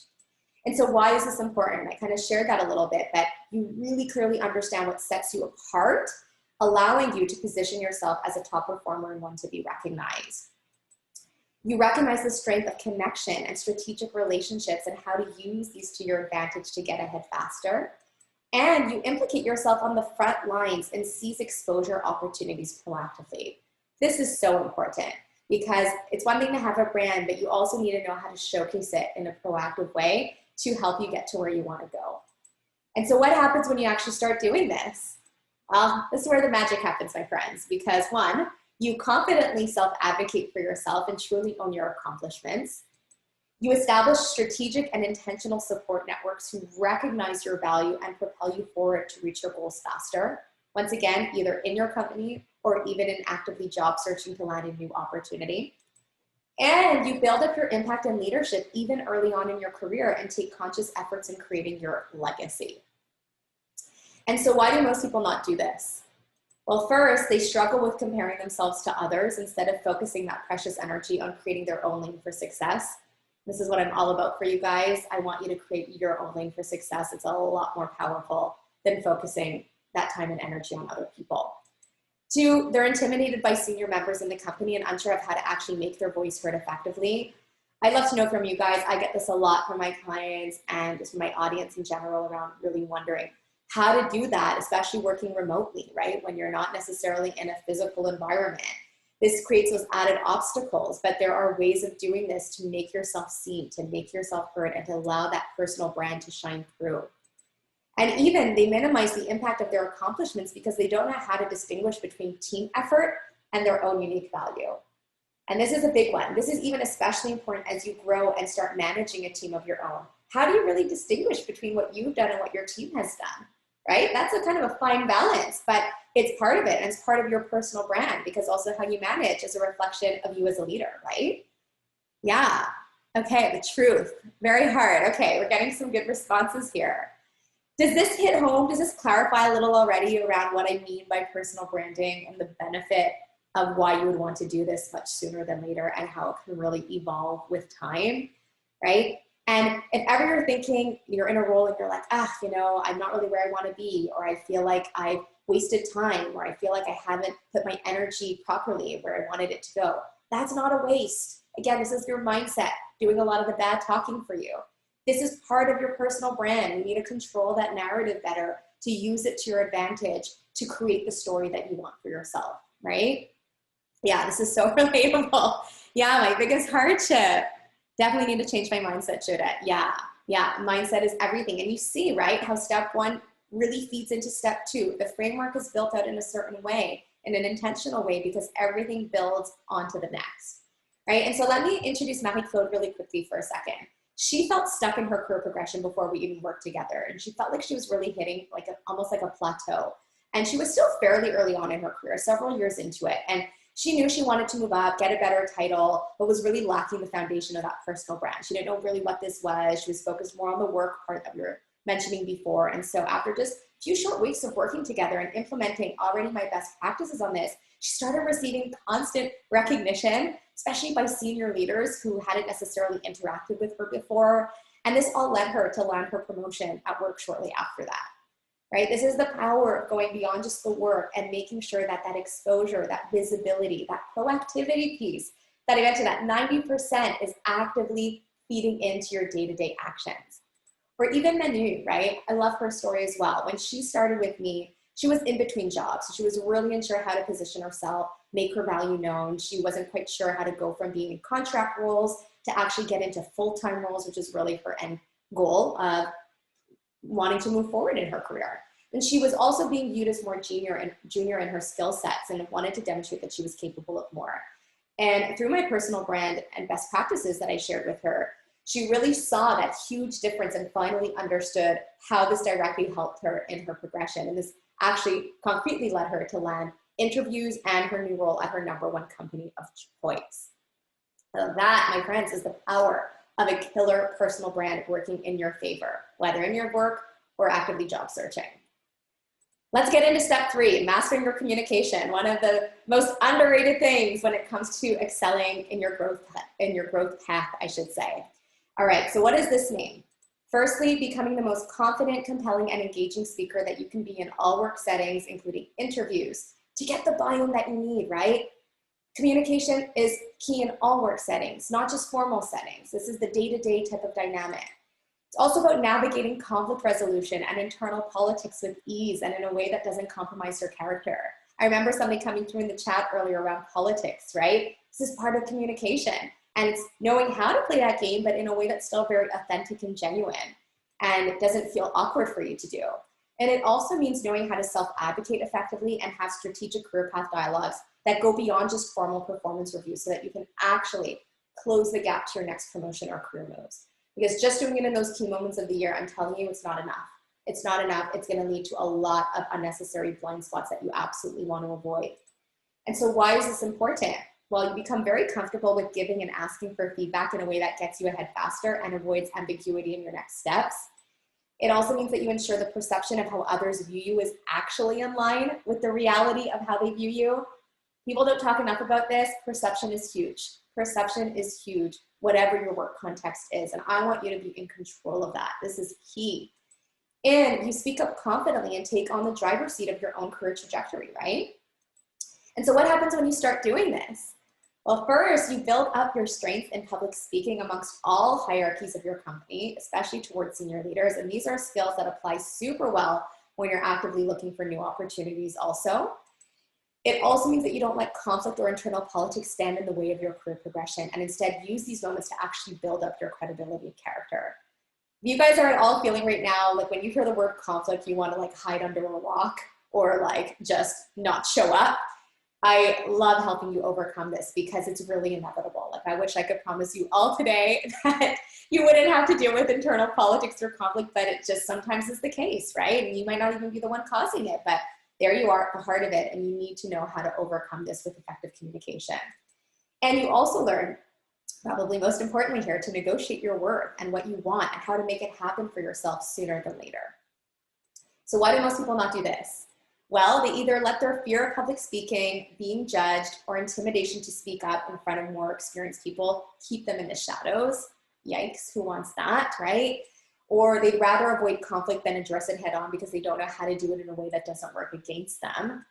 And so why is this important? I kind of shared that a little bit, that you really clearly understand what sets you apart, allowing you to position yourself as a top performer and one to be recognized. You recognize the strength of connection and strategic relationships and how to use these to your advantage to get ahead faster. And you implicate yourself on the front lines and seize exposure opportunities proactively. This is so important because it's one thing to have a brand, but you also need to know how to showcase it in a proactive way to help you get to where you want to go. And so what happens when you actually start doing this? Well, this is where the magic happens, my friends, because 1, you confidently self-advocate for yourself and truly own your accomplishments. You establish strategic and intentional support networks who recognize your value and propel you forward to reach your goals faster. Once again, either in your company or even in actively job searching to land a new opportunity. And you build up your impact and leadership even early on in your career and take conscious efforts in creating your legacy. And so why do most people not do this? Well, first, they struggle with comparing themselves to others instead of focusing that precious energy on creating their own lane for success. This is what I'm all about for you guys. I want you to create your own lane for success. It's a lot more powerful than focusing that time and energy on other people. 2, they're intimidated by senior members in the company and unsure of how to actually make their voice heard effectively. I'd love to know from you guys. I get this a lot from my clients and just my audience in general around really wondering how to do that, especially working remotely, right? When you're not necessarily in a physical environment. This creates those added obstacles, but there are ways of doing this to make yourself seen, to make yourself heard, and to allow that personal brand to shine through. And even they minimize the impact of their accomplishments because they don't know how to distinguish between team effort and their own unique value. And this is a big one. This is even especially important as you grow and start managing a team of your own. How do you really distinguish between what you've done and what your team has done, right? That's a kind of a fine balance, but it's part of it, and it's part of your personal brand, because also how you manage is a reflection of you as a leader, right? Yeah. Okay, the truth. Very hard. Okay, we're getting some good responses here. Does this hit home? Does this clarify a little already around what I mean by personal branding and the benefit of why you would want to do this much sooner than later, and how it can really evolve with time, right? And if ever you're thinking you're in a role and you're like, you know, I'm not really where I want to be, or I feel like I've wasted time, or I feel like I haven't put my energy properly where I wanted it to go, that's not a waste. Again, this is your mindset doing a lot of the bad talking for you. This is part of your personal brand. You need to control that narrative better, to use it to your advantage, to create the story that you want for yourself, right? Yeah, this is so relatable. Yeah, my biggest hardship. Definitely need to change my mindset, Judith. Yeah, mindset is everything. And you see, right, how step one really feeds into step two. The framework is built out in a certain way, in an intentional way, because everything builds onto the next, right? And so let me introduce Marie-Claude really quickly for a second. She felt stuck in her career progression before we even worked together. And she felt like she was really hitting almost like a plateau. And she was still fairly early on in her career, several years into it. And she knew she wanted to move up, get a better title, but was really lacking the foundation of that personal brand. She didn't know really what this was. She was focused more on the work part that we were mentioning before. And so after just a few short weeks of working together and implementing already my best practices on this, she started receiving constant recognition, especially by senior leaders who hadn't necessarily interacted with her before. And this all led her to land her promotion at work shortly after that. Right? This is the power of going beyond just the work and making sure that that exposure, that visibility, that proactivity piece that I mentioned, that 90% is actively feeding into your day-to-day actions. Or even Manu, right? I love her story as well. When she started with me, she was in between jobs. So she was really unsure how to position herself, make her value known. She wasn't quite sure how to go from being in contract roles to actually get into full-time roles, which is really her end goal of wanting to move forward in her career. And she was also being viewed as more junior in her skill sets, and wanted to demonstrate that she was capable of more. And through my personal brand and best practices that I shared with her, she really saw that huge difference and finally understood how this directly helped her in her progression. And this actually concretely led her to land interviews and her new role at her #1 company of choice. So that, my friends, is the power of a killer personal brand working in your favor, whether in your work or actively job searching. Let's get into step 3, mastering your communication. One of the most underrated things when it comes to excelling in your growth path, I should say. All right, so what does this mean? Firstly, becoming the most confident, compelling, and engaging speaker that you can be in all work settings, including interviews, to get the buy-in that you need, right? Communication is key in all work settings, not just formal settings. This is the day-to-day type of dynamic. It's also about navigating conflict resolution and internal politics with ease and in a way that doesn't compromise your character. I remember somebody coming through in the chat earlier around politics, right? This is part of communication. And it's knowing how to play that game, but in a way that's still very authentic and genuine, and it doesn't feel awkward for you to do. And it also means knowing how to self-advocate effectively and have strategic career path dialogues that go beyond just formal performance reviews, so that you can actually close the gap to your next promotion or career moves. Because just doing it in those key moments of the year, I'm telling you, it's not enough. It's not enough. It's going to lead to a lot of unnecessary blind spots that you absolutely want to avoid. And so why is this important? Well, you become very comfortable with giving and asking for feedback in a way that gets you ahead faster and avoids ambiguity in your next steps. It also means that you ensure the perception of how others view you is actually in line with the reality of how they view you. People don't talk enough about this. Perception is huge. Perception is huge, whatever your work context is. And I want you to be in control of that. This is key. And you speak up confidently and take on the driver's seat of your own career trajectory, right? And so what happens when you start doing this? Well, first, you build up your strength in public speaking amongst all hierarchies of your company, especially towards senior leaders. And these are skills that apply super well when you're actively looking for new opportunities also. It also means that you don't let conflict or internal politics stand in the way of your career progression, and instead use these moments to actually build up your credibility and character. If you guys are at all feeling right now, like when you hear the word conflict, you want to like hide under a rock or like just not show up, I love helping you overcome this because it's really inevitable. Like, I wish I could promise you all today that you wouldn't have to deal with internal politics or conflict, but it just sometimes is the case, right? And you might not even be the one causing it, but there you are at the heart of it, and you need to know how to overcome this with effective communication. And you also learn, probably most importantly here, to negotiate your worth and what you want and how to make it happen for yourself sooner than later. So why do most people not do this? Well, they either let their fear of public speaking, being judged, or intimidation to speak up in front of more experienced people keep them in the shadows. Yikes, who wants that, right? Or they'd rather avoid conflict than address it head on because they don't know how to do it in a way that doesn't work against them.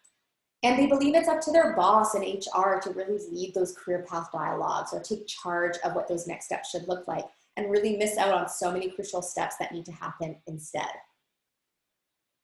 And they believe it's up to their boss in HR to really lead those career path dialogues or take charge of what those next steps should look like, and really miss out on so many crucial steps that need to happen instead.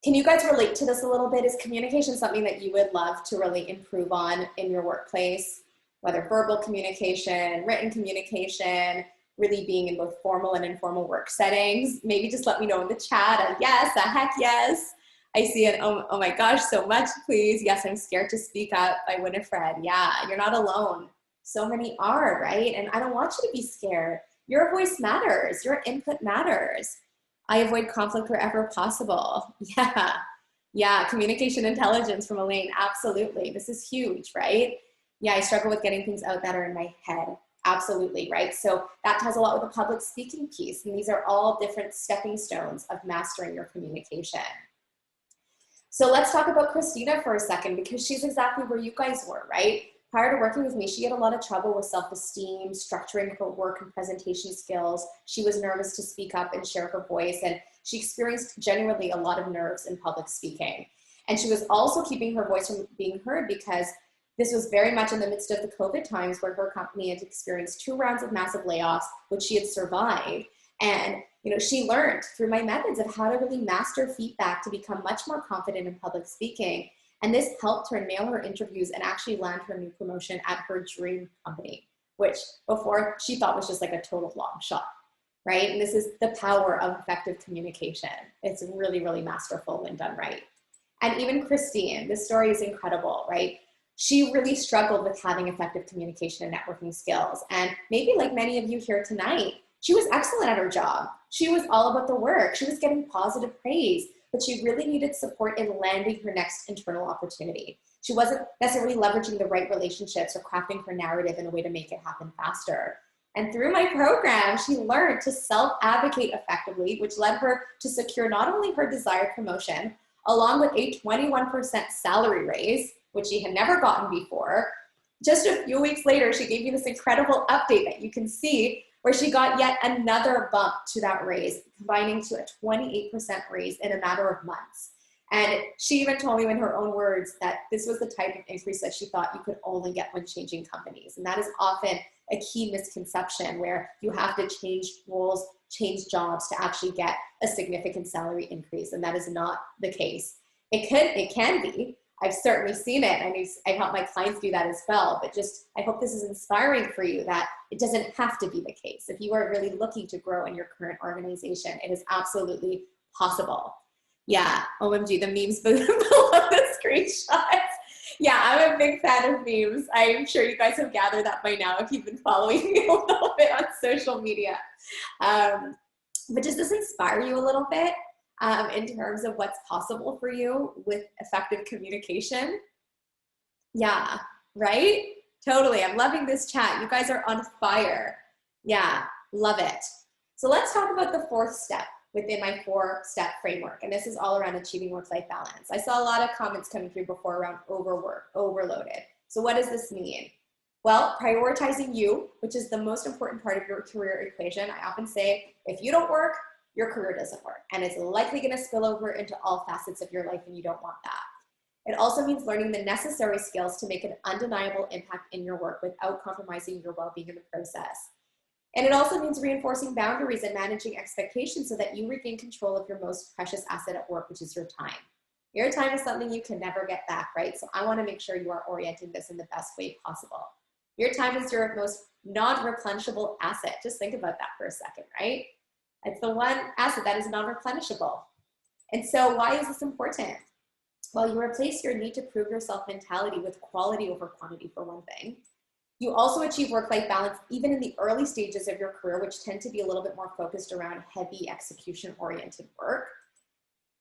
Can you guys relate to this a little bit? Is communication something that you would love to really improve on in your workplace? Whether verbal communication, written communication, really being in both formal and informal work settings? Maybe just let me know in the chat, a yes, a heck yes. I see it, oh my gosh, so much, please. Yes, I'm scared to speak up by Winifred. Yeah, you're not alone. So many are, right? And I don't want you to be scared. Your voice matters, your input matters. I avoid conflict wherever possible. Yeah, communication intelligence from Elaine, absolutely. This is huge, right? Yeah, I struggle with getting things out that are in my head. Absolutely, right? So that ties a lot with the public speaking piece, and these are all different stepping stones of mastering your communication. So let's talk about Christina for a second, because she's exactly where you guys were, right? Prior to working with me, she had a lot of trouble with self-esteem, structuring her work and presentation skills. She was nervous to speak up and share her voice, and she experienced genuinely a lot of nerves in public speaking. And she was also keeping her voice from being heard because this was very much in the midst of the COVID times where her company had experienced 2 rounds of massive layoffs, which she had survived. And she learned through my methods of how to really master feedback to become much more confident in public speaking. And this helped her nail her interviews and actually land her new promotion at her dream company, which before she thought was just like a total long shot, right? And this is the power of effective communication. It's really, really masterful when done right. And even Christine, this story is incredible, right? She really struggled with having effective communication and networking skills. And maybe like many of you here tonight, she was excellent at her job. She was all about the work. She was getting positive praise, but she really needed support in landing her next internal opportunity. She wasn't necessarily leveraging the right relationships or crafting her narrative in a way to make it happen faster. And through my program, she learned to self-advocate effectively, which led her to secure not only her desired promotion, along with a 21% salary raise, which she had never gotten before. Just a few weeks later, she gave me this incredible update that you can see, where she got yet another bump to that raise, combining to a 28% raise in a matter of months. And she even told me in her own words that this was the type of increase that she thought you could only get when changing companies. And that is often a key misconception, where you have to change roles, change jobs to actually get a significant salary increase. And that is not the case. It can be. I've certainly seen it. I help my clients do that as well, but I hope this is inspiring for you that it doesn't have to be the case. If you are really looking to grow in your current organization, it is absolutely possible. Yeah, OMG, the memes below the screenshots. Yeah, I'm a big fan of memes. I'm sure you guys have gathered that by now if you've been following me a little bit on social media. But does this inspire you a little bit? In terms of what's possible for you with effective communication? Yeah, right? Totally. I'm loving this chat. You guys are on fire. Yeah, love it. So let's talk about the 4th step within my 4-step framework. And this is all around achieving work-life balance. I saw a lot of comments coming through before around overwork, overloaded. So what does this mean? Well, prioritizing you, which is the most important part of your career equation. I often say, if you don't work, your career doesn't work, and it's likely going to spill over into all facets of your life, and you don't want that. It also means learning the necessary skills to make an undeniable impact in your work without compromising your well-being in the process. And it also means reinforcing boundaries and managing expectations so that you regain control of your most precious asset at work, which is your time. Your time is something you can never get back, right? So I want to make sure you are orienting this in the best way possible. Your time is your most non-replenishable asset. Just think about that for a second, right? It's the one asset that is non-replenishable. And so why is this important? Well, you replace your need to prove yourself mentality with quality over quantity, for one thing. You also achieve work-life balance even in the early stages of your career, which tend to be a little bit more focused around heavy execution-oriented work.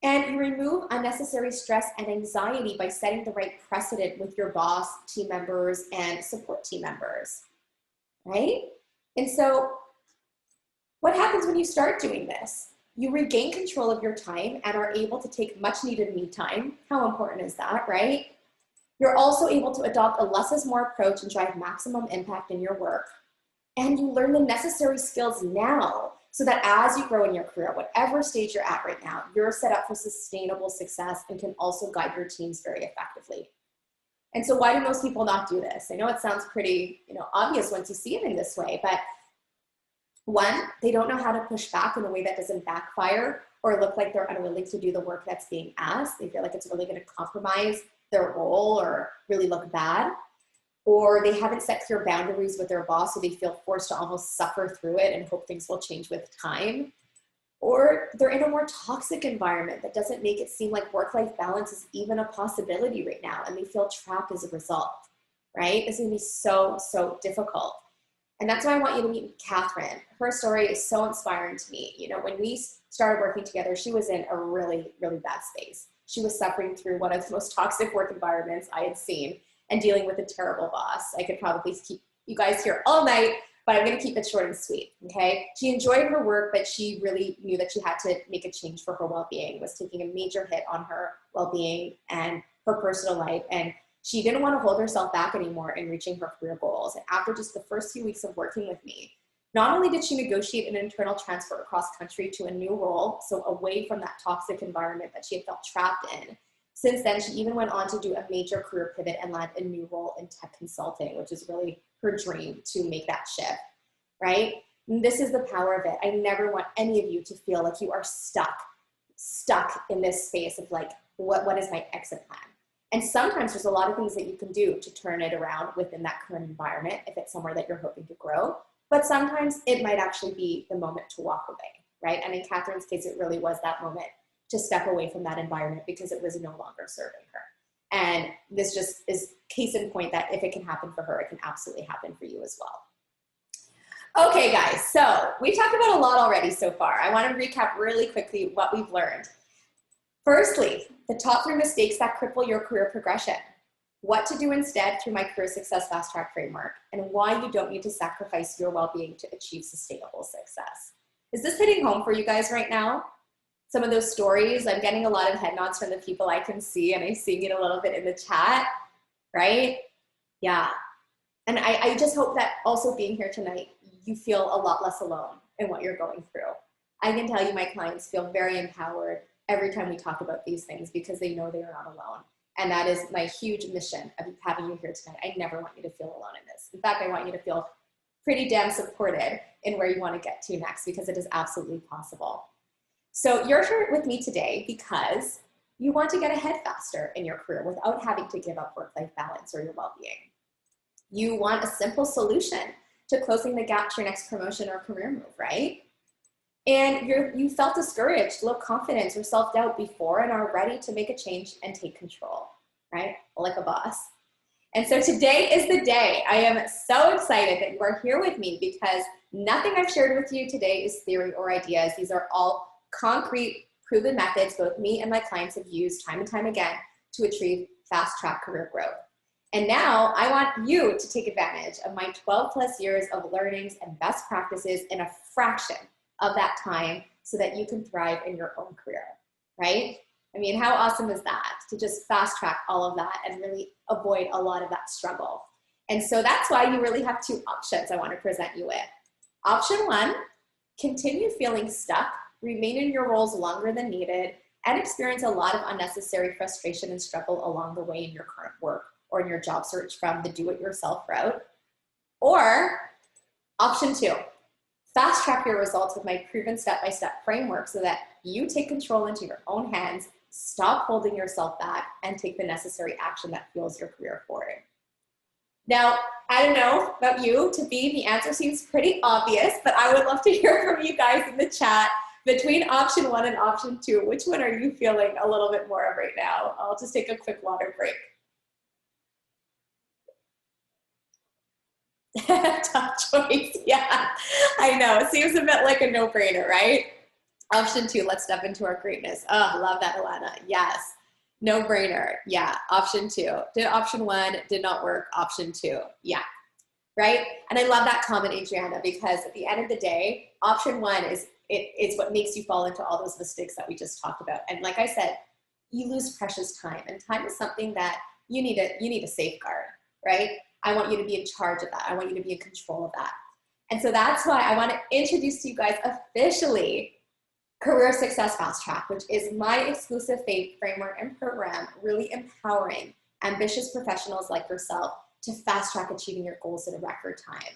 And you remove unnecessary stress and anxiety by setting the right precedent with your boss, team members, and support team members, right? And so what happens when you start doing this? You regain control of your time and are able to take much needed me time. How important is that, right? You're also able to adopt a less is more approach and drive maximum impact in your work. And you learn the necessary skills now so that as you grow in your career, whatever stage you're at right now, you're set up for sustainable success and can also guide your teams very effectively. And so why do most people not do this? I know it sounds pretty, obvious once you see it in this way, but one, they don't know how to push back in a way that doesn't backfire or look like they're unwilling to do the work that's being asked. They feel like it's really going to compromise their role or really look bad. Or they haven't set clear boundaries with their boss, so they feel forced to almost suffer through it and hope things will change with time. Or they're in a more toxic environment that doesn't make it seem like work-life balance is even a possibility right now, and they feel trapped as a result, right? This is going to be so, so difficult. And that's why I want you to meet Catherine. Her story is so inspiring to me. When we started working together, she was in a really, really bad space. She was suffering through one of the most toxic work environments I had seen and dealing with a terrible boss. I could probably keep you guys here all night, but I'm going to keep it short and sweet, okay? She enjoyed her work, but she really knew that she had to make a change for her well-being. It was taking a major hit on her well-being and her personal life, and she didn't want to hold herself back anymore in reaching her career goals. And after just the first few weeks of working with me, not only did she negotiate an internal transfer across country to a new role, so away from that toxic environment that she had felt trapped in, since then, she even went on to do a major career pivot and land a new role in tech consulting, which is really her dream to make that shift, right? And this is the power of it. I never want any of you to feel like you are stuck in this space of like, what is my exit plan? And sometimes there's a lot of things that you can do to turn it around within that current environment if it's somewhere that you're hoping to grow. But sometimes it might actually be the moment to walk away, right? And in Catherine's case, it really was that moment to step away from that environment because it was no longer serving her. And this just is case in point that if it can happen for her, it can absolutely happen for you as well. Okay, guys, so we talked about a lot already so far. I want to recap really quickly what we've learned. Firstly, the top 3 mistakes that cripple your career progression, what to do instead through my Career Success Fast Track framework, and why you don't need to sacrifice your well-being to achieve sustainable success. Is this hitting home for you guys right now? Some of those stories, I'm getting a lot of head nods from the people I can see, and I'm seeing it a little bit in the chat, right? Yeah. And I just hope that also being here tonight, you feel a lot less alone in what you're going through. I can tell you my clients feel very empowered every time we talk about these things because they know they are not alone. And that is my huge mission of having you here tonight. I never want you to feel alone in this. In fact, I want you to feel pretty damn supported in where you want to get to next because it is absolutely possible. So you're here with me today because you want to get ahead faster in your career without having to give up work-life balance or your well-being. You want a simple solution to closing the gap to your next promotion or career move, right? And you felt discouraged, low confidence, or self-doubt before and are ready to make a change and take control, right? Like a boss. And so today is the day. I am so excited that you are here with me because nothing I've shared with you today is theory or ideas. These are all concrete, proven methods both me and my clients have used time and time again to achieve fast-track career growth. And now I want you to take advantage of my 12 plus years of learnings and best practices in a fraction of that time so that you can thrive in your own career, right? I mean, how awesome is that to just fast track all of that and really avoid a lot of that struggle? And so that's why you really have 2 options I want to present you with. Option 1, continue feeling stuck, remain in your roles longer than needed, and experience a lot of unnecessary frustration and struggle along the way in your current work or in your job search from the do-it-yourself route. Or option 2, fast track your results with my proven step-by-step framework so that you take control into your own hands, stop holding yourself back, and take the necessary action that fuels your career forward. Now, I don't know about you, to me, the answer seems pretty obvious, but I would love to hear from you guys in the chat. Between option 1 and option 2, which one are you feeling a little bit more of right now? I'll just take a quick water break. Tough choice, yeah. I know, it seems a bit like a no-brainer, right? Option 2, let's step into our greatness. Oh, love that, Alana. Yes, no-brainer. Yeah, option 2. Did option 1, did not work. Option 2, yeah, right? And I love that comment, Adriana, because at the end of the day, option 1 is what makes you fall into all those mistakes that we just talked about. And like I said, you lose precious time, and time is something that you need to safeguard, right? I want you to be in charge of that. I want you to be in control of that. And so that's why I want to introduce to you guys officially Career Success Fast Track, which is my exclusive framework and program, really empowering ambitious professionals like yourself to fast track achieving your goals in a record time.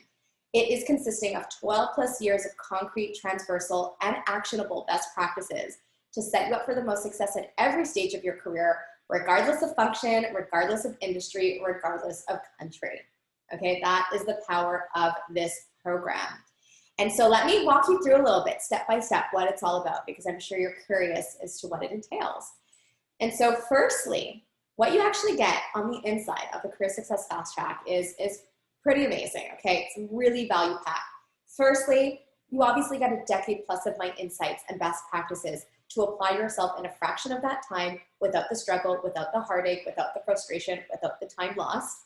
It is consisting of 12 plus years of concrete, transversal, and actionable best practices to set you up for the most success at every stage of your career, regardless of function, regardless of industry, regardless of country. Okay, that is the power of this program. And so let me walk you through a little bit, step by step, what it's all about, because I'm sure you're curious as to what it entails. And so firstly, what you actually get on the inside of the Career Success Fast Track is pretty amazing, okay? It's really value packed. Firstly, you obviously get a decade plus of my insights and best practices to apply yourself in a fraction of that time without the struggle, without the heartache, without the frustration, without the time lost.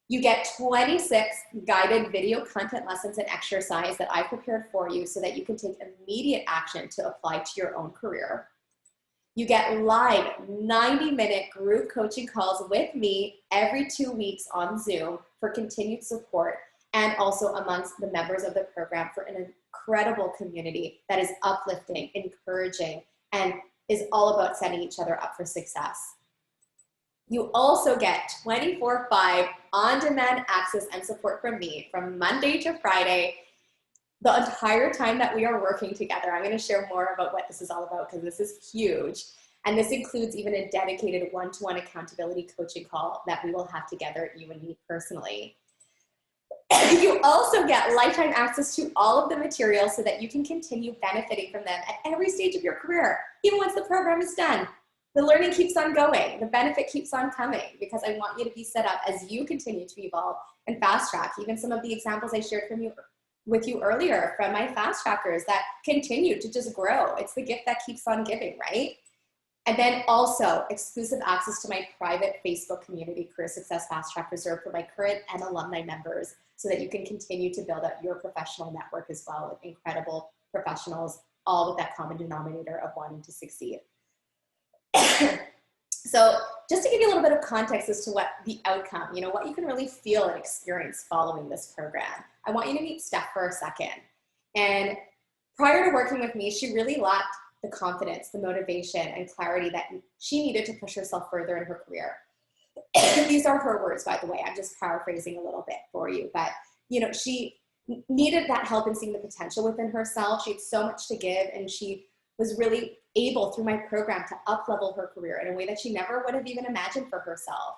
You get 26 guided video content lessons and exercise that I prepared for you so that you can take immediate action to apply to your own career. You get live 90-minute group coaching calls with me every 2 weeks on Zoom for continued support, and also amongst the members of the program for an incredible community that is uplifting, encouraging, and is all about setting each other up for success. You also get 24/5 on-demand access and support from me from Monday to Friday, the entire time that we are working together. I'm going to share more about what this is all about because this is huge. And this includes even a dedicated one-to-one accountability coaching call that we will have together, you and me personally. You also get lifetime access to all of the materials so that you can continue benefiting from them at every stage of your career, even once the program is done. The learning keeps on going. The benefit keeps on coming because I want you to be set up as you continue to evolve and fast track. Even some of the examples I shared with you earlier from my fast trackers that continue to just grow. It's the gift that keeps on giving, right? And then also exclusive access to my private Facebook community, Career Success Fast Track, reserved for my current and alumni members so that you can continue to build up your professional network as well with incredible professionals, all with that common denominator of wanting to succeed. So just to give you a little bit of context as to what the outcome, what you can really feel and experience following this program, I want you to meet Steph for a second. And prior to working with me, she really lacked the confidence, the motivation, and clarity that she needed to push herself further in her career. These are her words, by the way. I'm just paraphrasing a little bit for you. But, she needed that help in seeing the potential within herself. She had so much to give, and she was really able through my program to up-level her career in a way that she never would have even imagined for herself.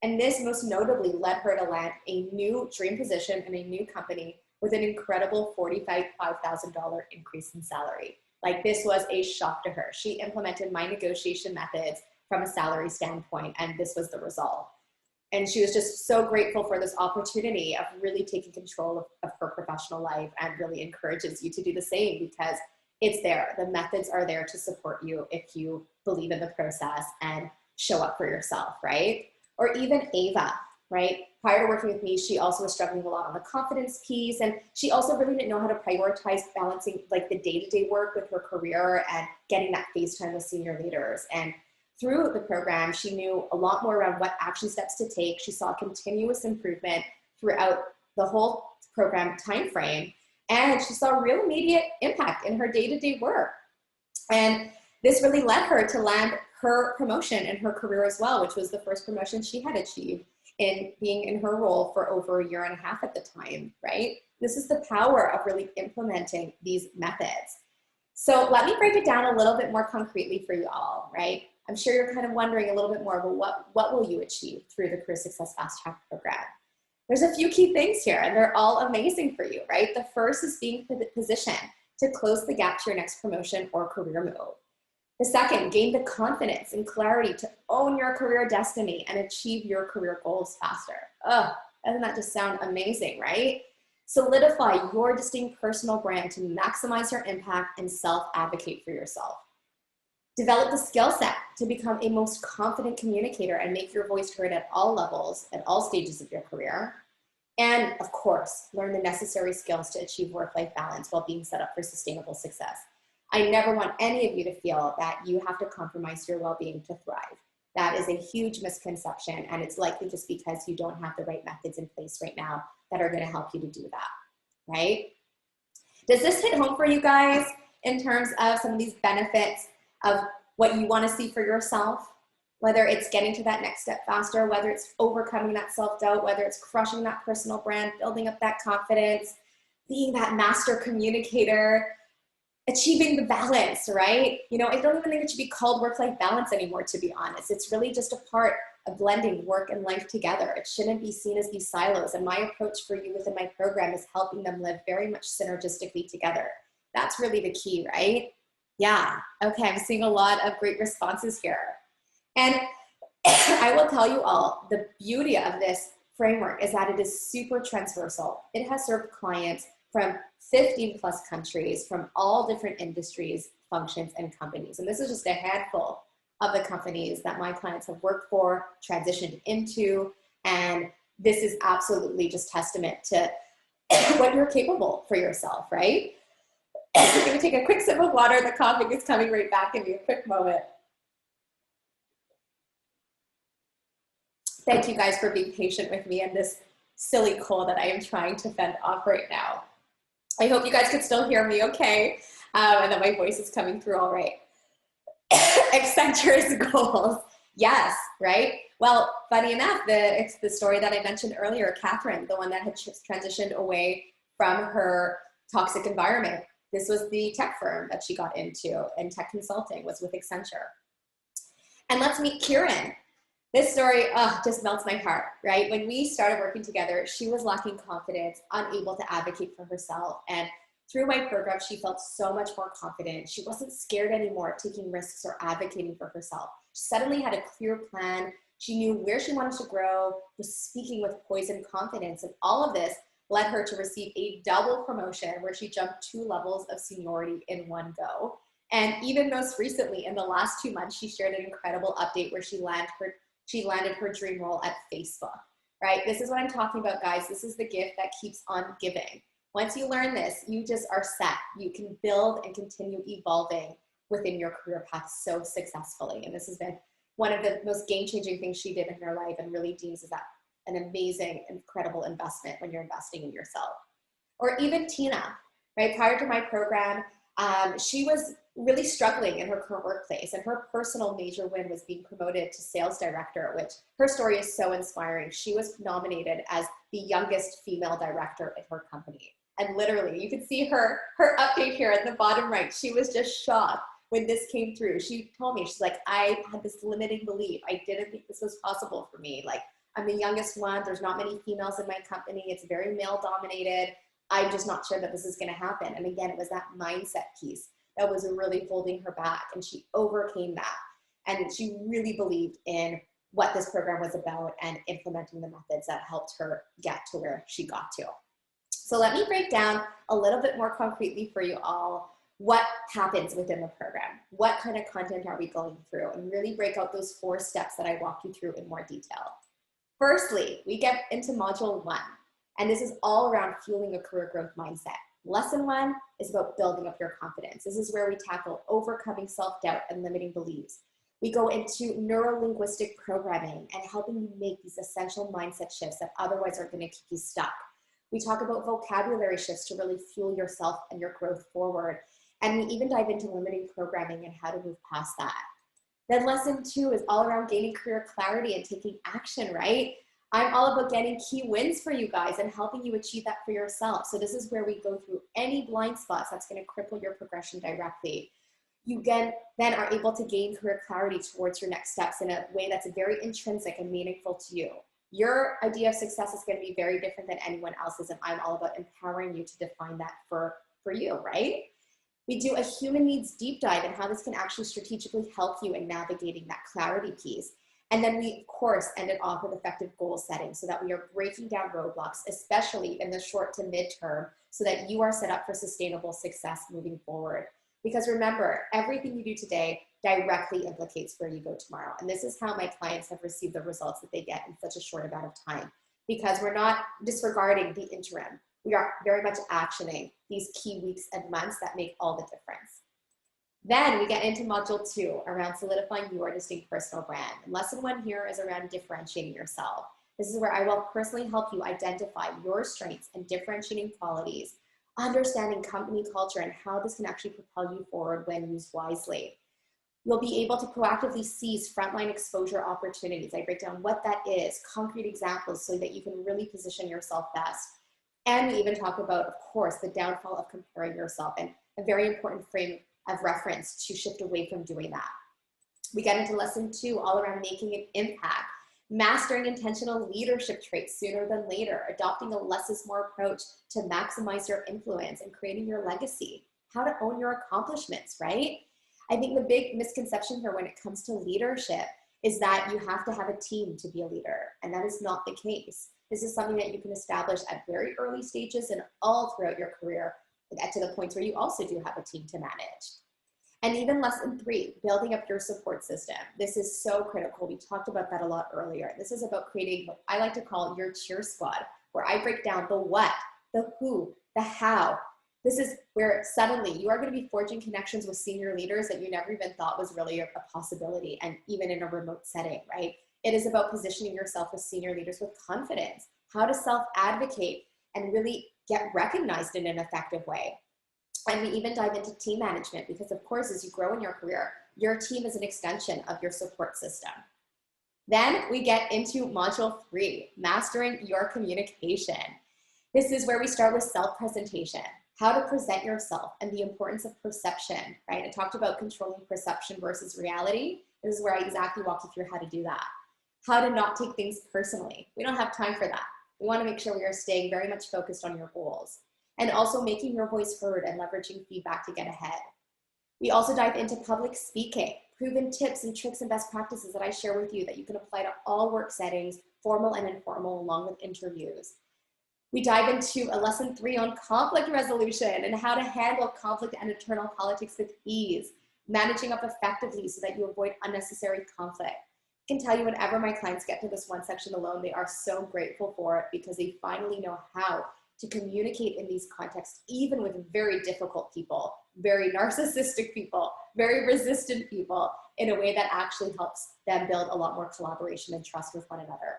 And this most notably led her to land a new dream position in a new company with an incredible $45,000 increase in salary. Like, this was a shock to her. She implemented my negotiation methods from a salary standpoint, and this was the result. And she was just so grateful for this opportunity of really taking control of her professional life, and really encourages you to do the same because it's there. The methods are there to support you if you believe in the process and show up for yourself, right? Or even Ava, right? Prior to working with me, she also was struggling a lot on the confidence piece, and she also really didn't know how to prioritize balancing like the day-to-day work with her career and getting that face time with senior leaders. And through the program, she knew a lot more around what action steps to take. She saw continuous improvement throughout the whole program timeframe, and she saw real immediate impact in her day-to-day work. And this really led her to land her promotion in her career as well, which was the first promotion she had achieved in being in her role for over a year and a half at the time, right? This is the power of really implementing these methods. So let me break it down a little bit more concretely for you all, right? I'm sure you're kind of wondering a little bit more about what will you achieve through the Career Success Fast Track program. There's a few key things here, and they're all amazing for you, right? The first is being positioned to close the gap to your next promotion or career move. The second, gain the confidence and clarity to own your career destiny and achieve your career goals faster. Ugh, doesn't that just sound amazing, right? Solidify your distinct personal brand to maximize your impact and self-advocate for yourself. Develop the skill set to become a most confident communicator and make your voice heard at all levels, at all stages of your career. And of course, learn the necessary skills to achieve work-life balance while being set up for sustainable success. I never want any of you to feel that you have to compromise your well-being to thrive. That is a huge misconception, and it's likely just because you don't have the right methods in place right now that are going to help you to do that, right? Does this hit home for you guys in terms of some of these benefits of what you want to see for yourself? Whether it's getting to that next step faster, whether it's overcoming that self-doubt, whether it's crushing that personal brand, building up that confidence, being that master communicator, achieving the balance, right? You know, I don't even think it should be called work-life balance anymore, to be honest. It's really just a part of blending work and life together. It shouldn't be seen as these silos. And my approach for you within my program is helping them live very much synergistically together. That's really the key, right? Yeah, okay, I'm seeing a lot of great responses here. And I will tell you all, the beauty of this framework is that it is super transversal. It has served clients from 15 plus countries, from all different industries, functions, and companies. And this is just a handful of the companies that my clients have worked for, transitioned into, and this is absolutely just testament to what you're capable for yourself, right? I'm gonna take a quick sip of water. The coughing is coming right back in me. A quick moment. Thank you guys for being patient with me in this silly cold that I am trying to fend off right now. I hope you guys can still hear me okay, and that my voice is coming through all right. Accenture's goals. Yes, right? Well, funny enough, it's the story that I mentioned earlier, Catherine, the one that had transitioned away from her toxic environment. This was the tech firm that she got into, and tech consulting was with Accenture. And let's meet Kieran. This story just melts my heart, right? When we started working together, she was lacking confidence, unable to advocate for herself. And through my program, she felt so much more confident. She wasn't scared anymore of taking risks or advocating for herself. She suddenly had a clear plan. She knew where she wanted to grow, was speaking with poise and confidence. And all of this led her to receive a double promotion where she jumped 2 levels of seniority in one go. And even most recently, in the last 2 months, she shared an incredible update where she landed her dream role at Facebook, right? This is what I'm talking about, guys. This is the gift that keeps on giving. Once you learn this, you just are set. You can build and continue evolving within your career path so successfully. And this has been one of the most game-changing things she did in her life, and really deems as that an amazing, incredible investment when you're investing in yourself. Or even Tina, right? Prior to my program, she was really struggling in her current workplace, and her personal major win was being promoted to sales director, which her story is so inspiring. She was nominated as the youngest female director in her company. And literally, you can see her update here at the bottom right. She was just shocked when this came through. She told me, she's like, I had this limiting belief. I didn't think this was possible for me. Like, I'm the youngest one. There's not many females in my company. It's very male dominated. I'm just not sure that this is going to happen. And again, it was that mindset piece that was really holding her back, and she overcame that. And she really believed in what this program was about and implementing the methods that helped her get to where she got to. So let me break down a little bit more concretely for you all what happens within the program. What kind of content are we going through, and really break out those 4 steps that I walked you through in more detail. Firstly, we get into module 1, and this is all around fueling a career growth mindset. Lesson 1 is about building up your confidence. This is where we tackle overcoming self-doubt and limiting beliefs. We go into neuro-linguistic programming and helping you make these essential mindset shifts that otherwise are going to keep you stuck. We talk about vocabulary shifts to really fuel yourself and your growth forward. And we even dive into limiting programming and how to move past that. Then lesson 2 is all around gaining career clarity and taking action, right? I'm all about getting key wins for you guys and helping you achieve that for yourself. So this is where we go through any blind spots that's going to cripple your progression directly. You then are able to gain career clarity towards your next steps in a way that's very intrinsic and meaningful to you. Your idea of success is going to be very different than anyone else's, and I'm all about empowering you to define that for you, right? We do a human needs deep dive and how this can actually strategically help you in navigating that clarity piece. And then we, of course, end it off with effective goal setting so that we are breaking down roadblocks, especially in the short to midterm, so that you are set up for sustainable success moving forward. Because remember, everything you do today directly implicates where you go tomorrow. And this is how my clients have received the results that they get in such a short amount of time, because we're not disregarding the interim. We are very much actioning these key weeks and months that make all the difference. Then we get into module 2 around solidifying your distinct personal brand. And lesson 1 here is around differentiating yourself. This is where I will personally help you identify your strengths and differentiating qualities, understanding company culture and how this can actually propel you forward when used wisely. You'll be able to proactively seize frontline exposure opportunities. I break down what that is, concrete examples so that you can really position yourself best. And we even talk about, of course, the downfall of comparing yourself and a very important frame of reference to shift away from doing that. We get into lesson 2 all around making an impact, mastering intentional leadership traits sooner than later, adopting a less is more approach to maximize your influence and creating your legacy, how to own your accomplishments, right? I think the big misconception here when it comes to leadership is that you have to have a team to be a leader, and that is not the case. This is something that you can establish at very early stages and all throughout your career, to the points where you also do have a team to manage. And even lesson 3, building up your support system. This is so critical. We talked about that a lot earlier. This is about creating what I like to call your cheer squad, where I break down the what, the who, the how. This is where suddenly you are going to be forging connections with senior leaders that you never even thought was really a possibility, and even in a remote setting, right? It is about positioning yourself with senior leaders with confidence, how to self-advocate and really get recognized in an effective way. And we even dive into team management because, of course, as you grow in your career, your team is an extension of your support system. Then we get into module 3, mastering your communication. This is where we start with self-presentation, how to present yourself and the importance of perception, right? I talked about controlling perception versus reality. This is where I exactly walk you through how to do that. How to not take things personally. We don't have time for that. We want to make sure we are staying very much focused on your goals and also making your voice heard and leveraging feedback to get ahead. We also dive into public speaking, proven tips and tricks and best practices that I share with you that you can apply to all work settings, formal and informal, along with interviews. We dive into a lesson 3 on conflict resolution and how to handle conflict and internal politics with ease, managing up effectively so that you avoid unnecessary conflict. I can tell you whenever my clients get to this one section alone, they are so grateful for it because they finally know how to communicate in these contexts, even with very difficult people, very narcissistic people, very resistant people, in a way that actually helps them build a lot more collaboration and trust with one another.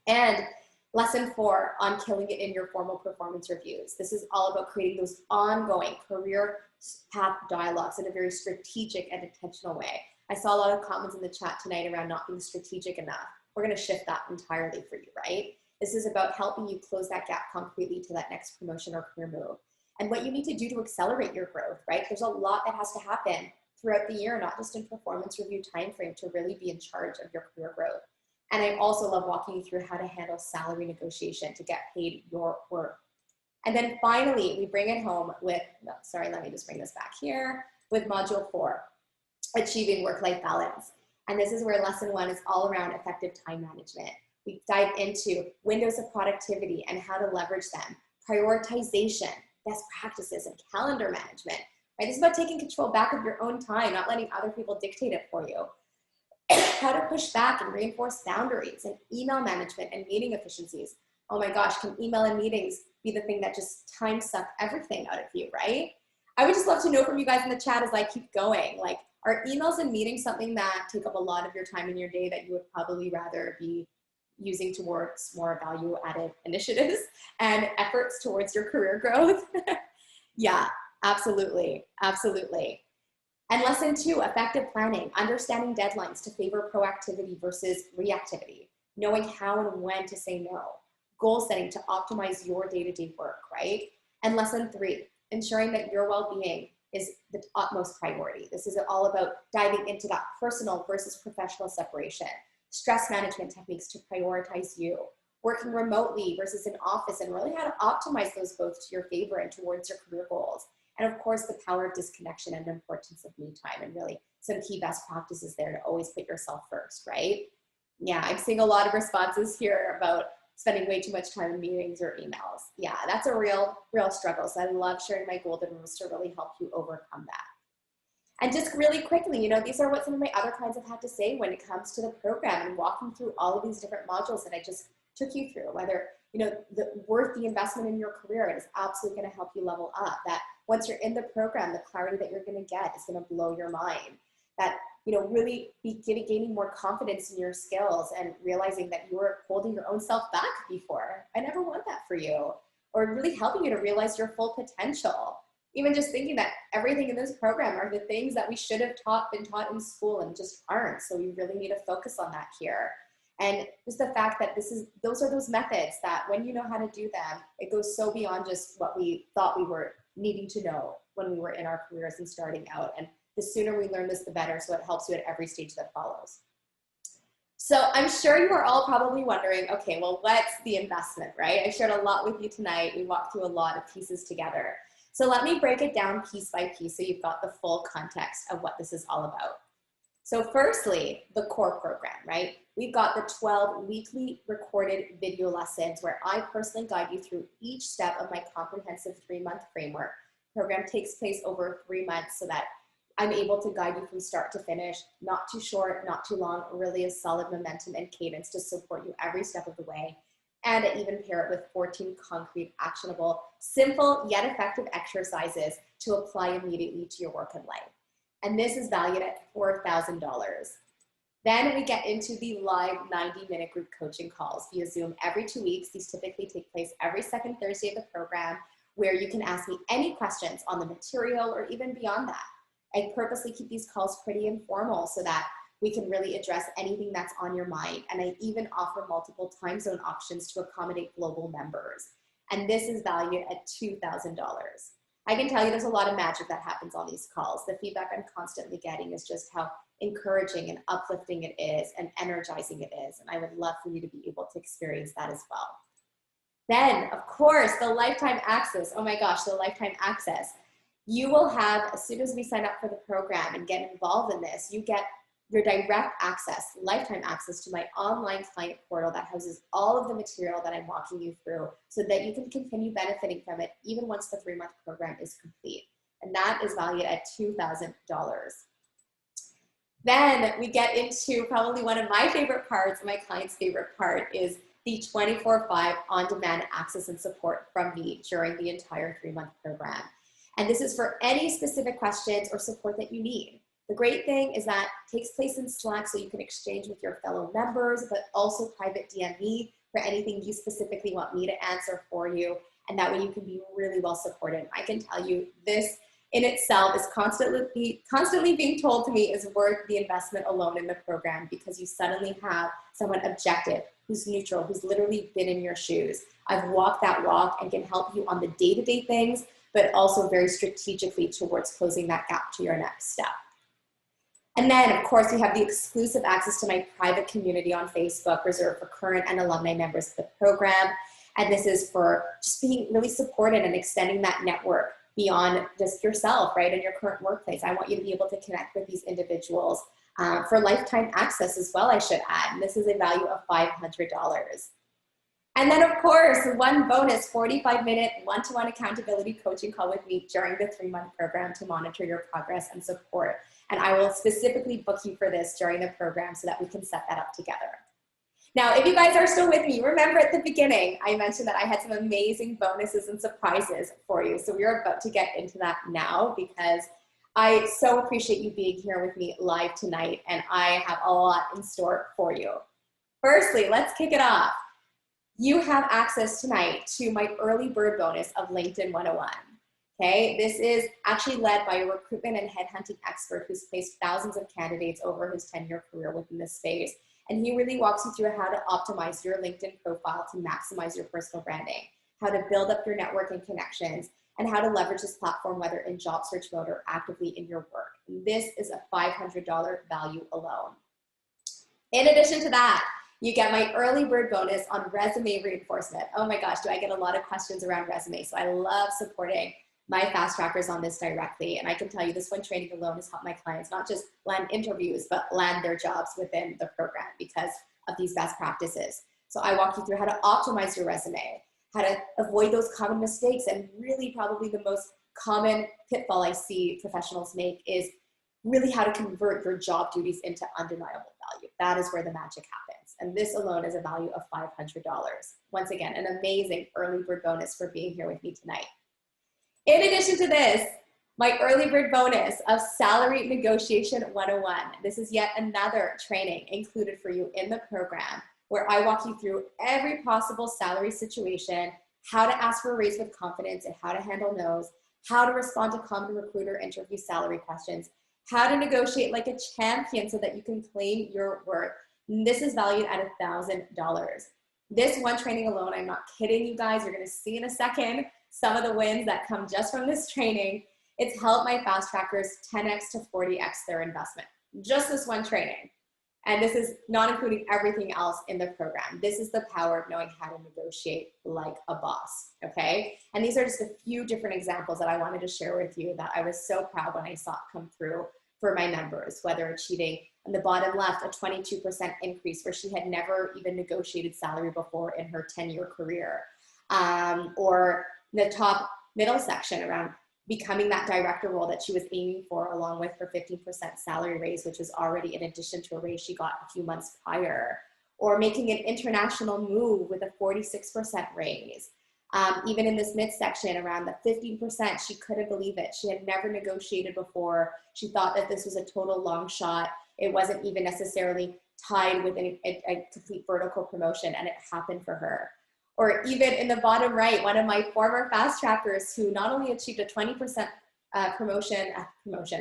And lesson 4 on killing it in your formal performance reviews. This is all about creating those ongoing career path dialogues in a very strategic and intentional way. I saw a lot of comments in the chat tonight around not being strategic enough. We're going to shift that entirely for you, right? This is about helping you close that gap concretely to that next promotion or career move. And what you need to do to accelerate your growth, right? There's a lot that has to happen throughout the year, not just in performance review timeframe, to really be in charge of your career growth. And I also love walking you through how to handle salary negotiation to get paid your worth. And then finally, we bring it home with, no, sorry, let me just bring this back here, with module 4, achieving work-life balance. And this is where lesson 1 is all around effective time management. We dive into windows of productivity and how to leverage them, prioritization, best practices, and calendar management. Right? This is about taking control back of your own time, not letting other people dictate it for you. How to push back and reinforce boundaries, and email management and meeting efficiencies. Oh my gosh, can email and meetings be the thing that just time suck everything out of you, right? I would just love to know from you guys in the chat as I keep going, like, are emails and meetings something that take up a lot of your time in your day that you would probably rather be using towards more value-added initiatives and efforts towards your career growth? Yeah, absolutely, absolutely. And lesson 2, effective planning, understanding deadlines to favor proactivity versus reactivity, knowing how and when to say no, goal setting to optimize your day-to-day work, right? And lesson 3, ensuring that your well-being is the utmost priority. This is all about diving into that personal versus professional separation, stress management techniques to prioritize you, working remotely versus in office, and really how to optimize those both to your favor and towards your career goals. And of course, the power of disconnection and the importance of me time, and really some key best practices there to always put yourself first, right? Yeah, I'm seeing a lot of responses here about spending way too much time in meetings or emails. Yeah, that's a real struggle. So I love sharing my golden rules to really help you overcome that. And just really quickly, you know, these are what some of my other clients have had to say when it comes to the program and walking through all of these different modules that I just took you through, whether, you know, worth the investment in your career, it is absolutely going to help you level up. That once you're in the program, the clarity that you're going to get is going to blow your mind. That, you know, really gaining more confidence in your skills and realizing that you were holding your own self back before. I never want that for you. Or really helping you to realize your full potential. Even just thinking that everything in this program are the things that we should have been taught in school and just aren't. So we really need to focus on that here. And just the fact that those are those methods that when you know how to do them, it goes so beyond just what we thought we were needing to know when we were in our careers and starting out. And the sooner we learn this, the better. So it helps you at every stage that follows. So I'm sure you are all probably wondering, okay, well, what's the investment, right? I shared a lot with you tonight. We walked through a lot of pieces together. So let me break it down piece by piece so you've got the full context of what this is all about. So firstly, the core program, right? We've got the 12 weekly recorded video lessons where I personally guide you through each step of my comprehensive 3-month framework. The program takes place over 3 months so that I'm able to guide you from start to finish, not too short, not too long, really a solid momentum and cadence to support you every step of the way. And I even pair it with 14 concrete, actionable, simple yet effective exercises to apply immediately to your work and life. And this is valued at $4,000. Then we get into the live 90-minute group coaching calls via Zoom every 2 weeks. These typically take place every second Thursday of the program, where you can ask me any questions on the material or even beyond that. I purposely keep these calls pretty informal so that we can really address anything that's on your mind. And I even offer multiple time zone options to accommodate global members. And this is valued at $2,000. I can tell you there's a lot of magic that happens on these calls. The feedback I'm constantly getting is just how encouraging and uplifting it is and energizing it is. And I would love for you to be able to experience that as well. Then, of course, the lifetime access. Oh my gosh, the lifetime access. You will have, as soon as we sign up for the program and get involved in this, you get your direct access, lifetime access to my online client portal that houses all of the material that I'm walking you through so that you can continue benefiting from it even once the 3-month program is complete. And that is valued at $2,000. Then we get into probably one of my favorite parts, my client's favorite part, is the 24/5 on-demand access and support from me during the entire 3-month program. And this is for any specific questions or support that you need. The great thing is that it takes place in Slack so you can exchange with your fellow members, but also private DM me for anything you specifically want me to answer for you. And that way you can be really well supported. I can tell you this in itself is constantly being told to me is worth the investment alone in the program, because you suddenly have someone objective, who's neutral, who's literally been in your shoes. I've walked that walk and can help you on the day-to-day things, but also very strategically towards closing that gap to your next step. And then, of course, we have the exclusive access to my private community on Facebook, reserved for current and alumni members of the program. And this is for just being really supported and extending that network beyond just yourself, right, in your current workplace. I want you to be able to connect with these individuals for lifetime access as well, I should add. And this is a value of $500. And then, of course, one bonus 45-minute one-to-one accountability coaching call with me during the 3-month program to monitor your progress and support. And I will specifically book you for this during the program so that we can set that up together. Now, if you guys are still with me, remember at the beginning, I mentioned that I had some amazing bonuses and surprises for you. So we are about to get into that now, because I so appreciate you being here with me live tonight, and I have a lot in store for you. Firstly, let's kick it off. You have access tonight to my early bird bonus of LinkedIn 101. Okay, this is actually led by a recruitment and headhunting expert who's placed thousands of candidates over his 10-year career within this space. And he really walks you through how to optimize your LinkedIn profile to maximize your personal branding, how to build up your network and connections, and how to leverage this platform, whether in job search mode or actively in your work. And this is a $500 value alone. In addition to that, you get my early bird bonus on resume reinforcement. Oh my gosh, do I get a lot of questions around resume? So I love supporting my fast trackers on this directly. And I can tell you this one training alone has helped my clients not just land interviews, but land their jobs within the program because of these best practices. So I walk you through how to optimize your resume, how to avoid those common mistakes, and really probably the most common pitfall I see professionals make is really how to convert your job duties into undeniable value. That is where the magic happens. And this alone is a value of $500. Once again, an amazing early bird bonus for being here with me tonight. In addition to this, my early bird bonus of Salary Negotiation 101. This is yet another training included for you in the program where I walk you through every possible salary situation, how to ask for a raise with confidence and how to handle no's, how to respond to common recruiter interview salary questions, how to negotiate like a champion so that you can claim your worth. And this is valued at $1,000. This one training alone, I'm not kidding you guys, you're gonna see in a second some of the wins that come just from this training. It's helped my fast trackers 10x to 40x their investment. Just this one training. And this is not including everything else in the program. This is the power of knowing how to negotiate like a boss, okay? And these are just a few different examples that I wanted to share with you that I was so proud when I saw it come through for my members, whether achieving on the bottom left a 22% increase where she had never even negotiated salary before in her 10-year career, or the top middle section around becoming that director role that she was aiming for, along with her 15% salary raise, which was already in addition to a raise she got a few months prior, or making an international move with a 46% raise. Even in this midsection around the 15%, she couldn't believe it. She had never negotiated before. She thought that this was a total long shot. It wasn't even necessarily tied with a complete vertical promotion, and it happened for her. Or even in the bottom right, one of my former fast trackers who not only achieved a 20%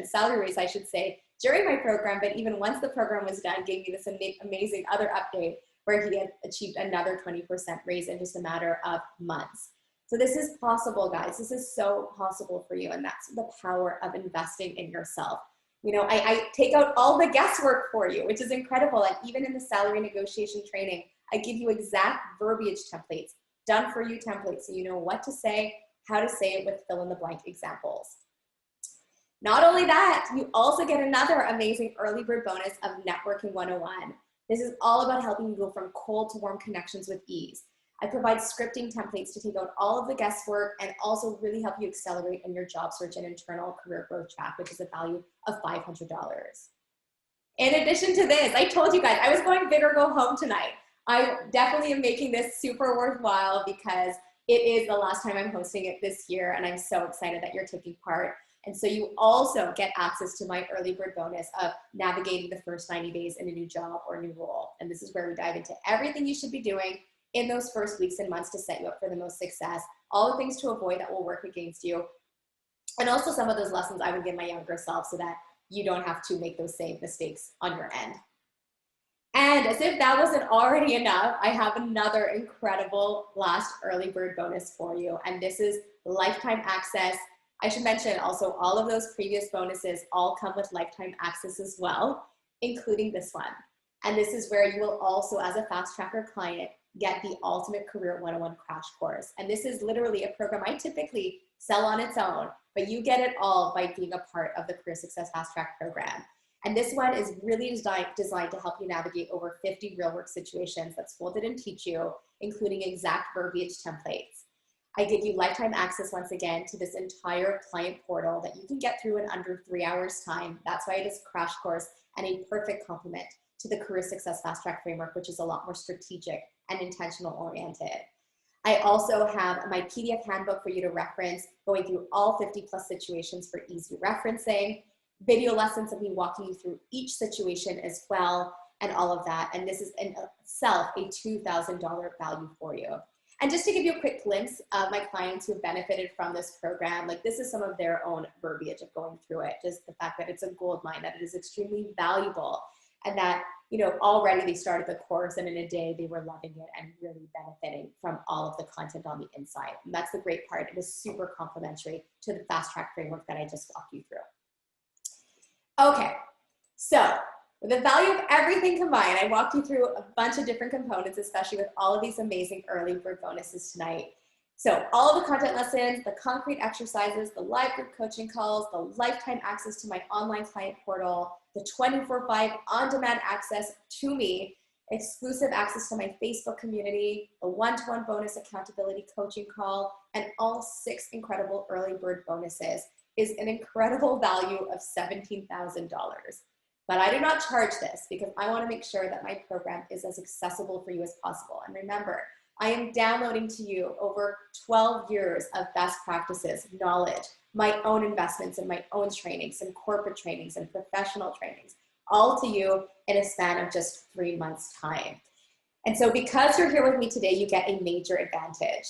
salary raise, I should say, during my program, but even once the program was done, gave me this amazing other update where he had achieved another 20% raise in just a matter of months. So this is possible, guys. This is so possible for you, and that's the power of investing in yourself. You know, I take out all the guesswork for you, which is incredible. And even in the salary negotiation training, I give you exact verbiage templates, done for you templates, so you know what to say, how to say it with fill in the blank examples. Not only that, you also get another amazing early bird bonus of Networking 101. This is all about helping you go from cold to warm connections with ease. I provide scripting templates to take out all of the guesswork and also really help you accelerate in your job search and internal career growth track, which is a value of $500. In addition to this, I told you guys I was going big or go home tonight. I definitely am making this super worthwhile because it is the last time I'm hosting it this year, and I'm so excited that you're taking part. And so you also get access to my early bird bonus of navigating the first 90 days in a new job or new role. And this is where we dive into everything you should be doing in those first weeks and months to set you up for the most success, all the things to avoid that will work against you, and also some of those lessons I would give my younger self so that you don't have to make those same mistakes on your end. And as if that wasn't already enough, I have another incredible last early bird bonus for you. And this is lifetime access. I should mention also all of those previous bonuses all come with lifetime access as well, including this one. And this is where you will also, as a fast tracker client, get the Ultimate Career 101 crash course. And this is literally a program I typically sell on its own, but you get it all by being a part of the Career Success Fast Track program. And this one is really designed to help you navigate over 50 real work situations that school didn't teach you, including exact verbiage templates. I give you lifetime access once again to this entire client portal that you can get through in under 3 hours time. That's why it is a crash course and a perfect complement to the Career Success Fast Track framework, which is a lot more strategic and intentional oriented. I also have my PDF handbook for you to reference, going through all 50 plus situations for easy referencing, video lessons of me walking you through each situation as well, and all of that. And this is in itself a $2,000 value for you. And just to give you a quick glimpse of my clients who have benefited from this program, like this is some of their own verbiage of going through it, just the fact that it's a gold mine, that it is extremely valuable, and that, you know, already they started the course and in a day they were loving it and really benefiting from all of the content on the inside. And that's the great part. It is super complementary to the fast track framework that I just walked you through. Okay, so with the value of everything combined, I walked you through a bunch of different components, especially with all of these amazing early bird bonuses tonight. So all of the content lessons, the concrete exercises, the live group coaching calls, the lifetime access to my online client portal, the 24/5 on-demand access to me, exclusive access to my Facebook community, a one-to-one bonus accountability coaching call, and all 6 incredible early bird bonuses is an incredible value of $17,000. But I do not charge this because I want to make sure that my program is as accessible for you as possible. And remember, I am downloading to you over 12 years of best practices, knowledge, my own investments in my own trainings and corporate trainings and professional trainings, all to you in a span of just 3 months' time. And so because you're here with me today, you get a major advantage.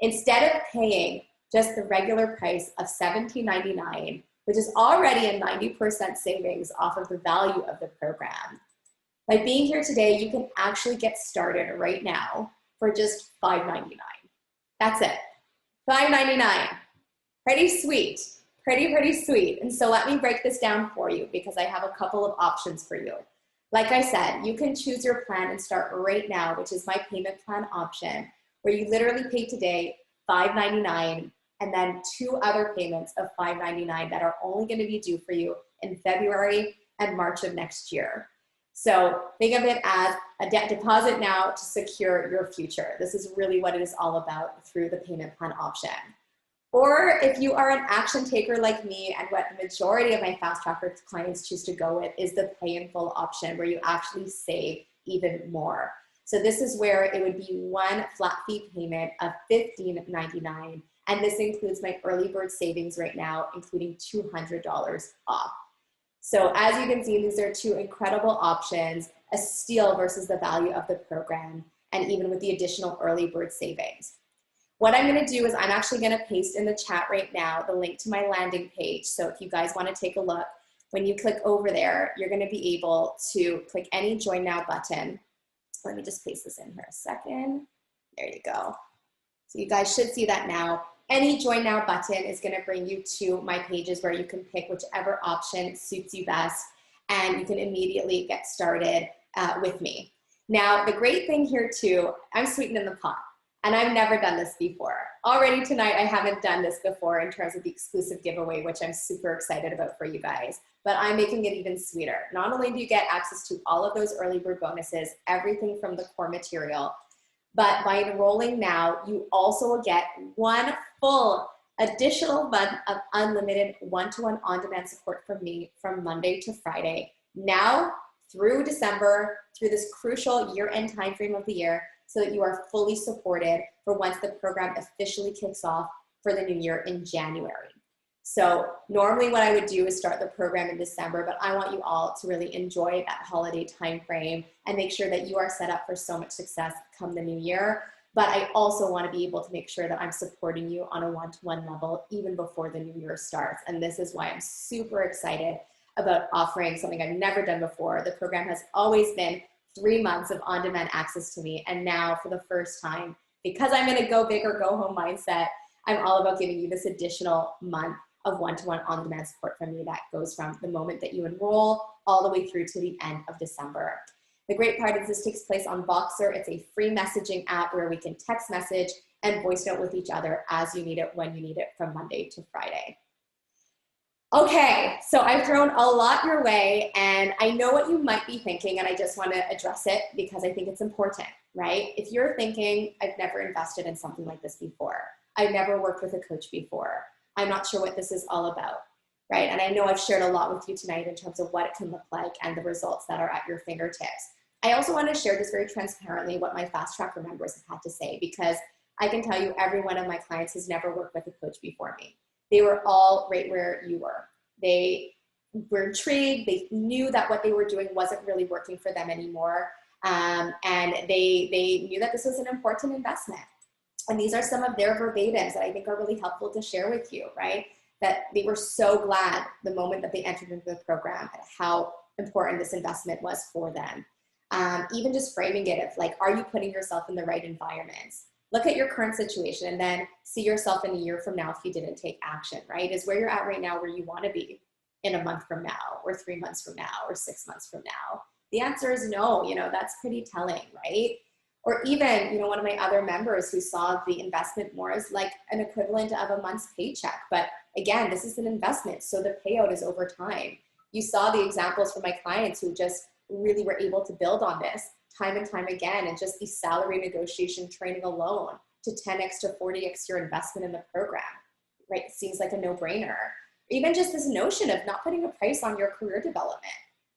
Instead of paying just the regular price of $17.99, which is already a 90% savings off of the value of the program, by being here today, you can actually get started right now for just $5.99. That's it, $5.99. Pretty sweet, pretty sweet. And so let me break this down for you because I have a couple of options for you. Like I said, you can choose your plan and start right now, which is my payment plan option, where you literally pay today $5.99 and then 2 other payments of $5.99 that are only going to be due for you in February and March of next year. So think of it as a debt deposit now to secure your future. This is really what it is all about through the payment plan option. Or if you are an action taker like me, and what the majority of my fast tracker clients choose to go with is the pay in full option, where you actually save even more. So this is where it would be one flat fee payment of $15.99. And this includes my early bird savings right now, including $200 off. So as you can see, these are 2 incredible options, a steal versus the value of the program, and even with the additional early bird savings. What I'm going to do is I'm actually going to paste in the chat right now the link to my landing page. So if you guys want to take a look, when you click over there, you're going to be able to click any Join Now button. Let me just paste this in here a second. There you go. So you guys should see that now. Any Join Now button is going to bring you to my pages where you can pick whichever option suits you best, and you can immediately get started with me. Now, the great thing here too, I'm sweetening the pot, and I've never done this before. Already tonight, I haven't done this before in terms of the exclusive giveaway, which I'm super excited about for you guys, but I'm making it even sweeter. Not only do you get access to all of those early bird bonuses, everything from the core material, but by enrolling now, you also get 1 full additional month of unlimited one-to-one on-demand support from me from Monday to Friday, now through December, through this crucial year-end timeframe of the year, so that you are fully supported for once the program officially kicks off for the new year in January. So normally what I would do is start the program in December, but I want you all to really enjoy that holiday time frame and make sure that you are set up for so much success come the new year. But I also want to be able to make sure that I'm supporting you on a one-to-one level even before the new year starts. And this is why I'm super excited about offering something I've never done before. The program has always been 3 months of on-demand access to me. And now for the first time, because I'm in a go big or go home mindset, I'm all about giving you this additional month of one-to-one on-demand support from me that goes from the moment that you enroll all the way through to the end of December. The great part is this takes place on Voxer. It's a free messaging app where we can text message and voice note with each other as you need it, when you need it, from Monday to Friday. Okay, so I've thrown a lot your way, and I know what you might be thinking, and I just want to address it because I think it's important, right? If you're thinking, I've never invested in something like this before, I've never worked with a coach before, I'm not sure what this is all about, right? And I know I've shared a lot with you tonight in terms of what it can look like and the results that are at your fingertips. I also want to share just very transparently what my Fast Tracker members have had to say, because I can tell you every one of my clients has never worked with a coach before me. They were all right where you were. They were intrigued. They knew that what they were doing wasn't really working for them anymore. And they knew that this was an important investment. And these are some of their verbatims that I think are really helpful to share with you, right? That they were so glad the moment that they entered into the program and how important this investment was for them. Even just framing it of like, are you putting yourself in the right environments? Look at your current situation and then see yourself in a year from now if you didn't take action, right? Is where you're at right now where you want to be in a month from now, or 3 months from now, or 6 months from now? The answer is no. You know, that's pretty telling, right? Or even, you know, one of my other members who saw the investment more as like an equivalent of a month's paycheck. But again, this is an investment, so the payout is over time. You saw the examples from my clients who just really were able to build on this time and time again, and just the salary negotiation training alone to 10x to 40x your investment in the program, right? It seems like a no-brainer. Even just this notion of not putting a price on your career development,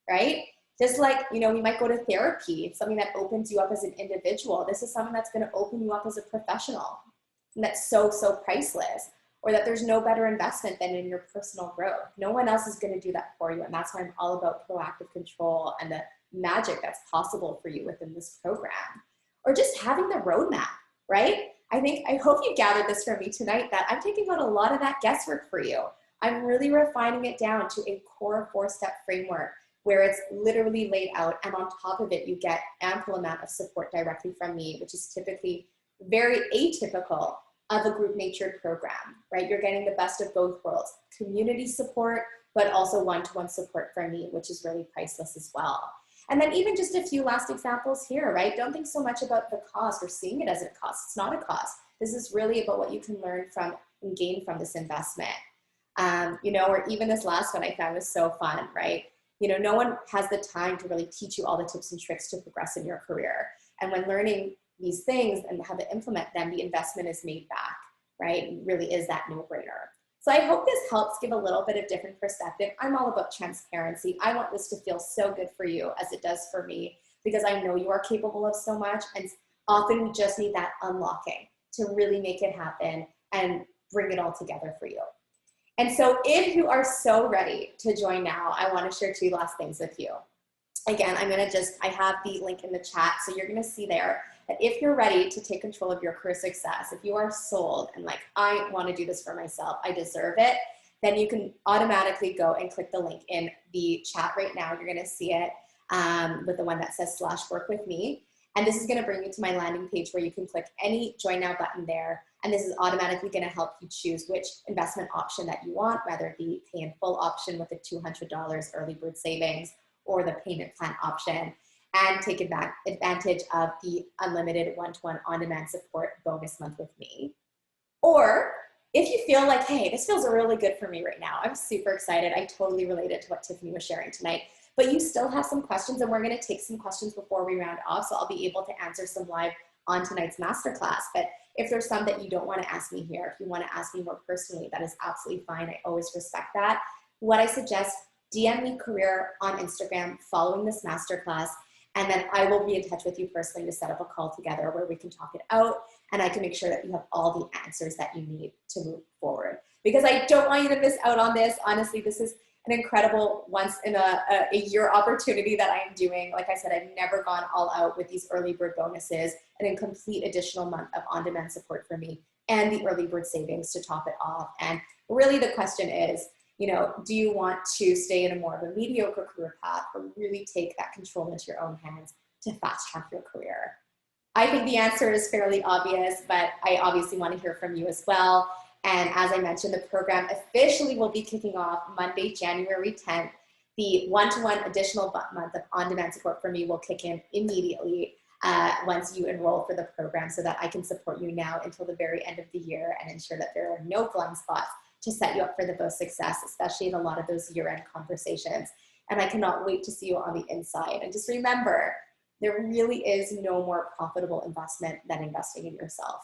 right? Just like, you know, we might go to therapy, something that opens you up as an individual. This is something that's going to open you up as a professional. And that's so, so priceless. Or that there's no better investment than in your personal growth. No one else is going to do that for you. And that's why I'm all about proactive control and the magic that's possible for you within this program. Or just having the roadmap, right? I hope you gathered this from me tonight, that I'm taking out a lot of that guesswork for you. I'm really refining it down to a core 4-step framework where it's literally laid out, and on top of it, you get ample amount of support directly from me, which is typically very atypical of a group natured program, right? You're getting the best of both worlds, community support, but also one-to-one support from me, which is really priceless as well. And then even just a few last examples here, right? Don't think so much about the cost or seeing it as a cost. It's not a cost. This is really about what you can learn from and gain from this investment. You know, or even this last one I found was so fun, right? You know, no one has the time to really teach you all the tips and tricks to progress in your career. And when learning these things and how to implement them, the investment is made back, right? It really is that no-brainer. So I hope this helps give a little bit of different perspective. I'm all about transparency. I want this to feel so good for you as it does for me, because I know you are capable of so much, and often we just need that unlocking to really make it happen and bring it all together for you. And so if you are so ready to join now, I want to share 2 last things with you. Again, I have the link in the chat, so you're going to see there that if you're ready to take control of your career success, if you are sold and like, I want to do this for myself, I deserve it, then you can automatically go and click the link in the chat right now. You're going to see it with the one that says /work-with-me. And this is going to bring you to my landing page where you can click any join now button there. And this is automatically going to help you choose which investment option that you want, whether it be pay in full option with a $200 early bird savings or the payment plan option, and take advantage of the unlimited one-to-one on-demand support bonus month with me. Or if you feel like, hey, this feels really good for me right now, I'm super excited, I totally related to what Tiffany was sharing tonight, but you still have some questions, and we're going to take some questions before we round off, so I'll be able to answer some live on tonight's masterclass. But if there's some that you don't want to ask me here, if you want to ask me more personally, that is absolutely fine. I always respect that. What I suggest, DM me career on Instagram following this masterclass, and then I will be in touch with you personally to set up a call together where we can talk it out, and I can make sure that you have all the answers that you need to move forward. Because I don't want you to miss out on this. Honestly, this is an incredible once in a year opportunity that I am doing. Like I said, I've never gone all out with these early bird bonuses and a complete additional month of on-demand support for me and the early bird savings to top it off. And really the question is, you know, do you want to stay in a more of a mediocre career path, or really take that control into your own hands to fast track your career? I think the answer is fairly obvious, but I obviously want to hear from you as well. And as I mentioned, the program officially will be kicking off Monday, January 10th. The one-to-one additional month of on-demand support for me will kick in immediately once you enroll for the program, so that I can support you now until the very end of the year and ensure that there are no blind spots to set you up for the most success, especially in a lot of those year-end conversations. And I cannot wait to see you on the inside. And just remember, there really is no more profitable investment than investing in yourself.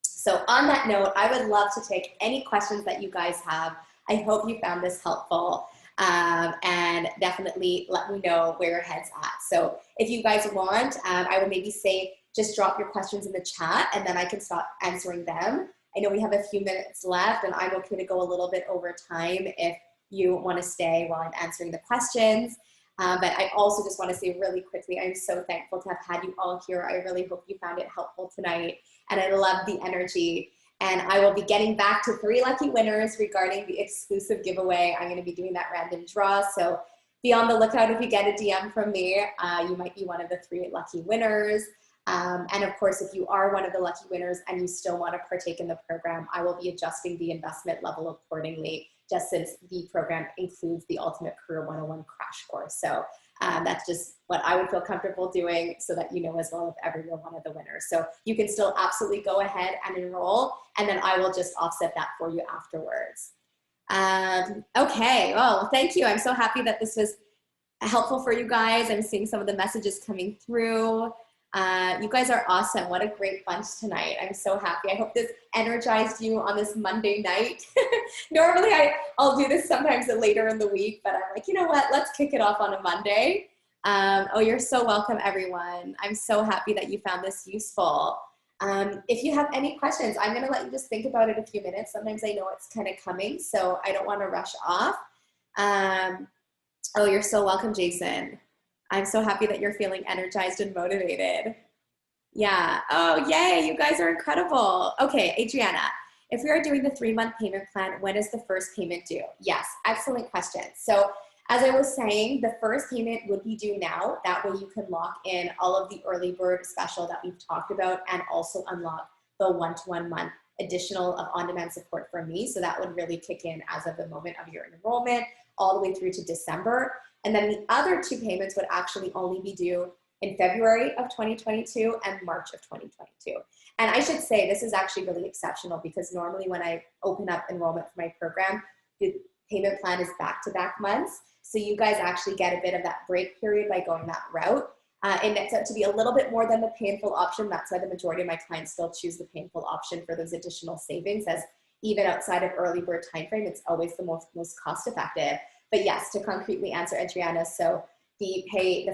So on that note, I would love to take any questions that you guys have. I hope you found this helpful, and definitely let me know where your head's at. So if you guys want, I would maybe say, just drop your questions in the chat and then I can start answering them. I know we have a few minutes left, and I'm okay to go a little bit over time if you want to stay while I'm answering the questions. But I also just want to say really quickly, I'm so thankful to have had you all here. I really hope you found it helpful tonight, and I love the energy. And I will be getting back to 3 lucky winners regarding the exclusive giveaway. I'm going to be doing that random draw, so be on the lookout. If you get a DM from me, you might be one of the 3 lucky winners. And of course, if you are one of the lucky winners and you still want to partake in the program, I will be adjusting the investment level accordingly, just since the program includes the Ultimate Career 101 crash course. So That's just what I would feel comfortable doing so that you know as well if ever you're one of the winners. So you can still absolutely go ahead and enroll, and then I will just offset that for you afterwards. Okay, well, thank you. I'm so happy that this was helpful for you guys. I'm seeing some of the messages coming through. You guys are awesome. What a great bunch tonight. I'm so happy. I hope this energized you on this Monday night. Normally I'll do this sometimes later in the week, but I'm like, you know what? Let's kick it off on a Monday. Oh, you're so welcome, everyone. I'm so happy that you found this useful. If you have any questions, I'm going to let you just think about it a few minutes. Sometimes I know it's kind of coming, so I don't want to rush off. Oh, you're so welcome, Jason. I'm so happy that you're feeling energized and motivated. Yeah. Oh, yay. You guys are incredible. Okay, Adriana, if we are doing the 3-month payment plan, when is the first payment due? Yes, excellent question. So as I was saying, the first payment would be due now. That way you can lock in all of the early bird special that we've talked about and also unlock the 1-to-1 month additional of on-demand support from me. So that would really kick in as of the moment of your enrollment all the way through to December. And then the other 2 payments would actually only be due in February of 2022 and March of 2022. And I should say this is actually really exceptional because normally when I open up enrollment for my program, the payment plan is back-to-back months. So you guys actually get a bit of that break period by going that route. It nets out to be a little bit more than the painful option. That's why the majority of my clients still choose the painful option for those additional savings, as even outside of early bird timeframe, it's always the most cost effective. But yes, to concretely answer Adriana, so the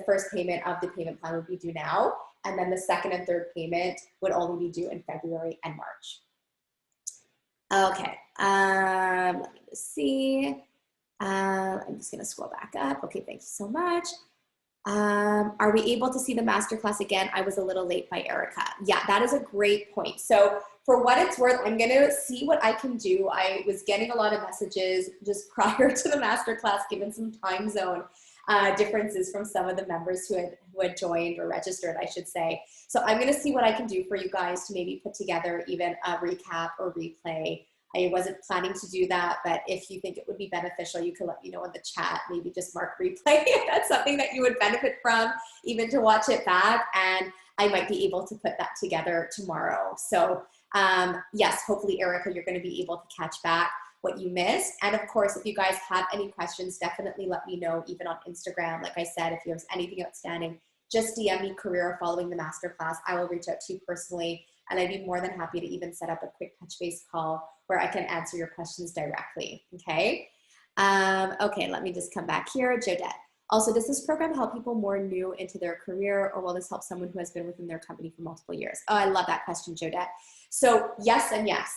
first payment of the payment plan would be due now, and then the second and third payment would only be due in February and March. Okay, let me just see. I'm just gonna scroll back up. Okay, thank you so much. Are we able to see the masterclass again? I was a little late by Erica. Yeah, that is a great point. So for what it's worth, I'm gonna see what I can do. I was getting a lot of messages just prior to the masterclass, given some time zone differences from some of the members who had joined or registered, I should say. So I'm gonna see what I can do for you guys to maybe put together even a recap or replay. I wasn't planning to do that, but if you think it would be beneficial, you can let me know in the chat, maybe just mark replay if that's something that you would benefit from, even to watch it back, and I might be able to put that together tomorrow. So yes, hopefully Erica, you're gonna be able to catch back what you missed. And of course, if you guys have any questions, definitely let me know, even on Instagram. Like I said, if you have anything outstanding, just DM me career following the masterclass. I will reach out to you personally, and I'd be more than happy to even set up a quick touch base call where I can answer your questions directly, okay? Okay, let me just come back here. Jodette. Also, does this program help people more new into their career, or will this help someone who has been within their company for multiple years? Oh, I love that question, Jodette. So yes and yes.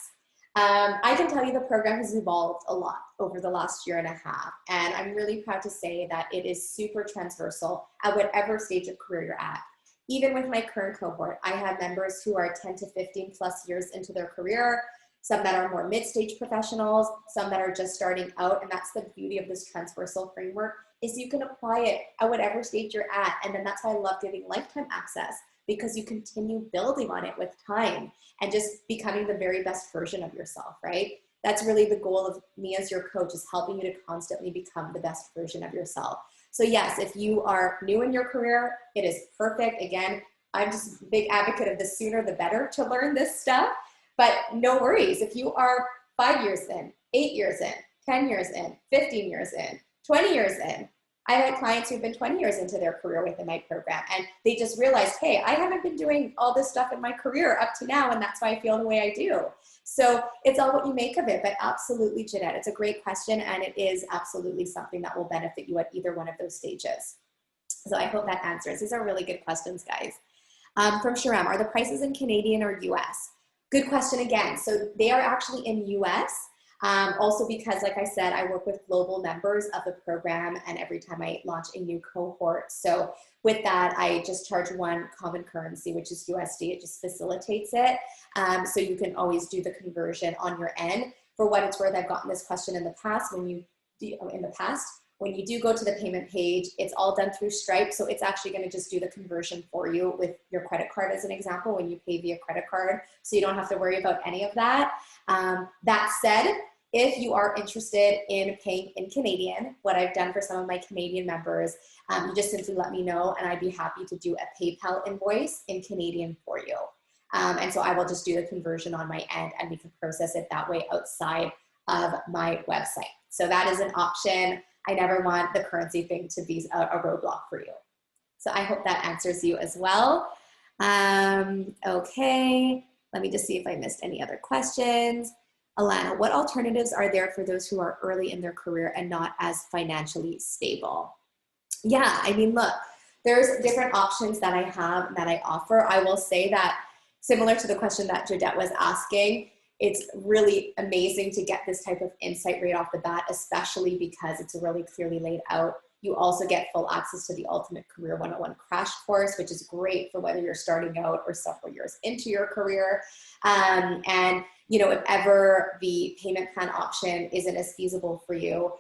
I can tell you the program has evolved a lot over the last year and a half, and I'm really proud to say that it is super transversal at whatever stage of career you're at. Even with my current cohort, I have members who are 10 to 15 plus years into their career, some that are more mid-stage professionals, some that are just starting out, and that's the beauty of this transversal framework, is you can apply it at whatever stage you're at, and then that's why I love giving lifetime access, because you continue building on it with time and just becoming the very best version of yourself, right? That's really the goal of me as your coach, is helping you to constantly become the best version of yourself. So yes, if you are new in your career, it is perfect. Again, I'm just a big advocate of the sooner the better to learn this stuff, but no worries. If you are 5 years in, 8 years in, 10 years in, 15 years in, 20 years in, I've had clients who've been 20 years into their career within my program, and they just realized, hey, I haven't been doing all this stuff in my career up to now, and that's why I feel the way I do. So it's all what you make of it, but absolutely, Jeanette, it's a great question, and it is absolutely something that will benefit you at either one of those stages. So I hope that answers. These are really good questions, guys. From Sharam, are the prices in Canadian or US? Good question again. So they are actually in US. Also because, like I said, I work with global members of the program, and every time I launch a new cohort. So with that, I just charge one common currency, which is USD. It just facilitates it. So you can always do the conversion on your end. For what it's worth, I've gotten this question in the past. When you do go to the payment page, it's all done through Stripe. So it's actually going to just do the conversion for you with your credit card, as an example, when you pay via credit card. So you don't have to worry about any of that. That said, If you are interested in paying in Canadian, what I've done for some of my Canadian members, you just simply let me know and I'd be happy to do a PayPal invoice in Canadian for you. And so I will just do the conversion on my end and we can process it that way outside of my website. So that is an option. I never want the currency thing to be a roadblock for you. So I hope that answers you as well. Okay, let me just see if I missed any other questions. Alana, what alternatives are there for those who are early in their career and not as financially stable? Yeah, I mean, look, there's different options that I have that I offer. I will say that similar to the question that Jodette was asking, it's really amazing to get this type of insight right off the bat, especially because it's really clearly laid out. You also get full access to the Ultimate Career 101 crash course, which is great for whether you're starting out or several years into your career. And you know, if ever the payment plan option isn't as feasible for you,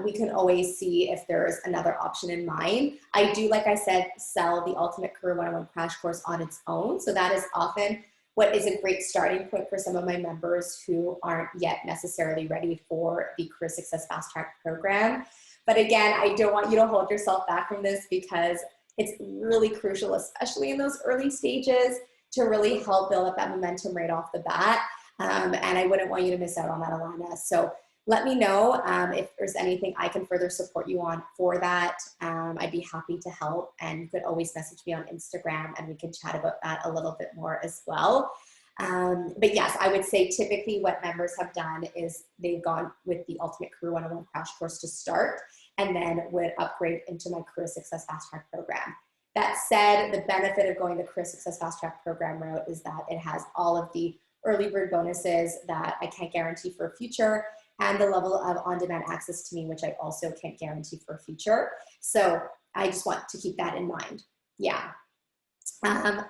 we can always see if there's another option in mind. I do, like I said, sell the Ultimate Career 101 crash course on its own. So that is often what is a great starting point for some of my members who aren't yet necessarily ready for the Career Success Fast Track program. But again, I don't want you to hold yourself back from this because it's really crucial, especially in those early stages, to really help build up that momentum right off the bat. And I wouldn't want you to miss out on that, Alana. So let me know if there's anything I can further support you on for that. I'd be happy to help, and you could always message me on Instagram and we can chat about that a little bit more as well. But yes, I would say typically what members have done is they've gone with the Ultimate Career 101 crash course to start and then would upgrade into my Career Success Fast Track program. That said, the benefit of going the Career Success Fast Track program route is that it has all of the early bird bonuses that I can't guarantee for a future, and the level of on-demand access to me, which I also can't guarantee for a future. So I just want to keep that in mind. Yeah.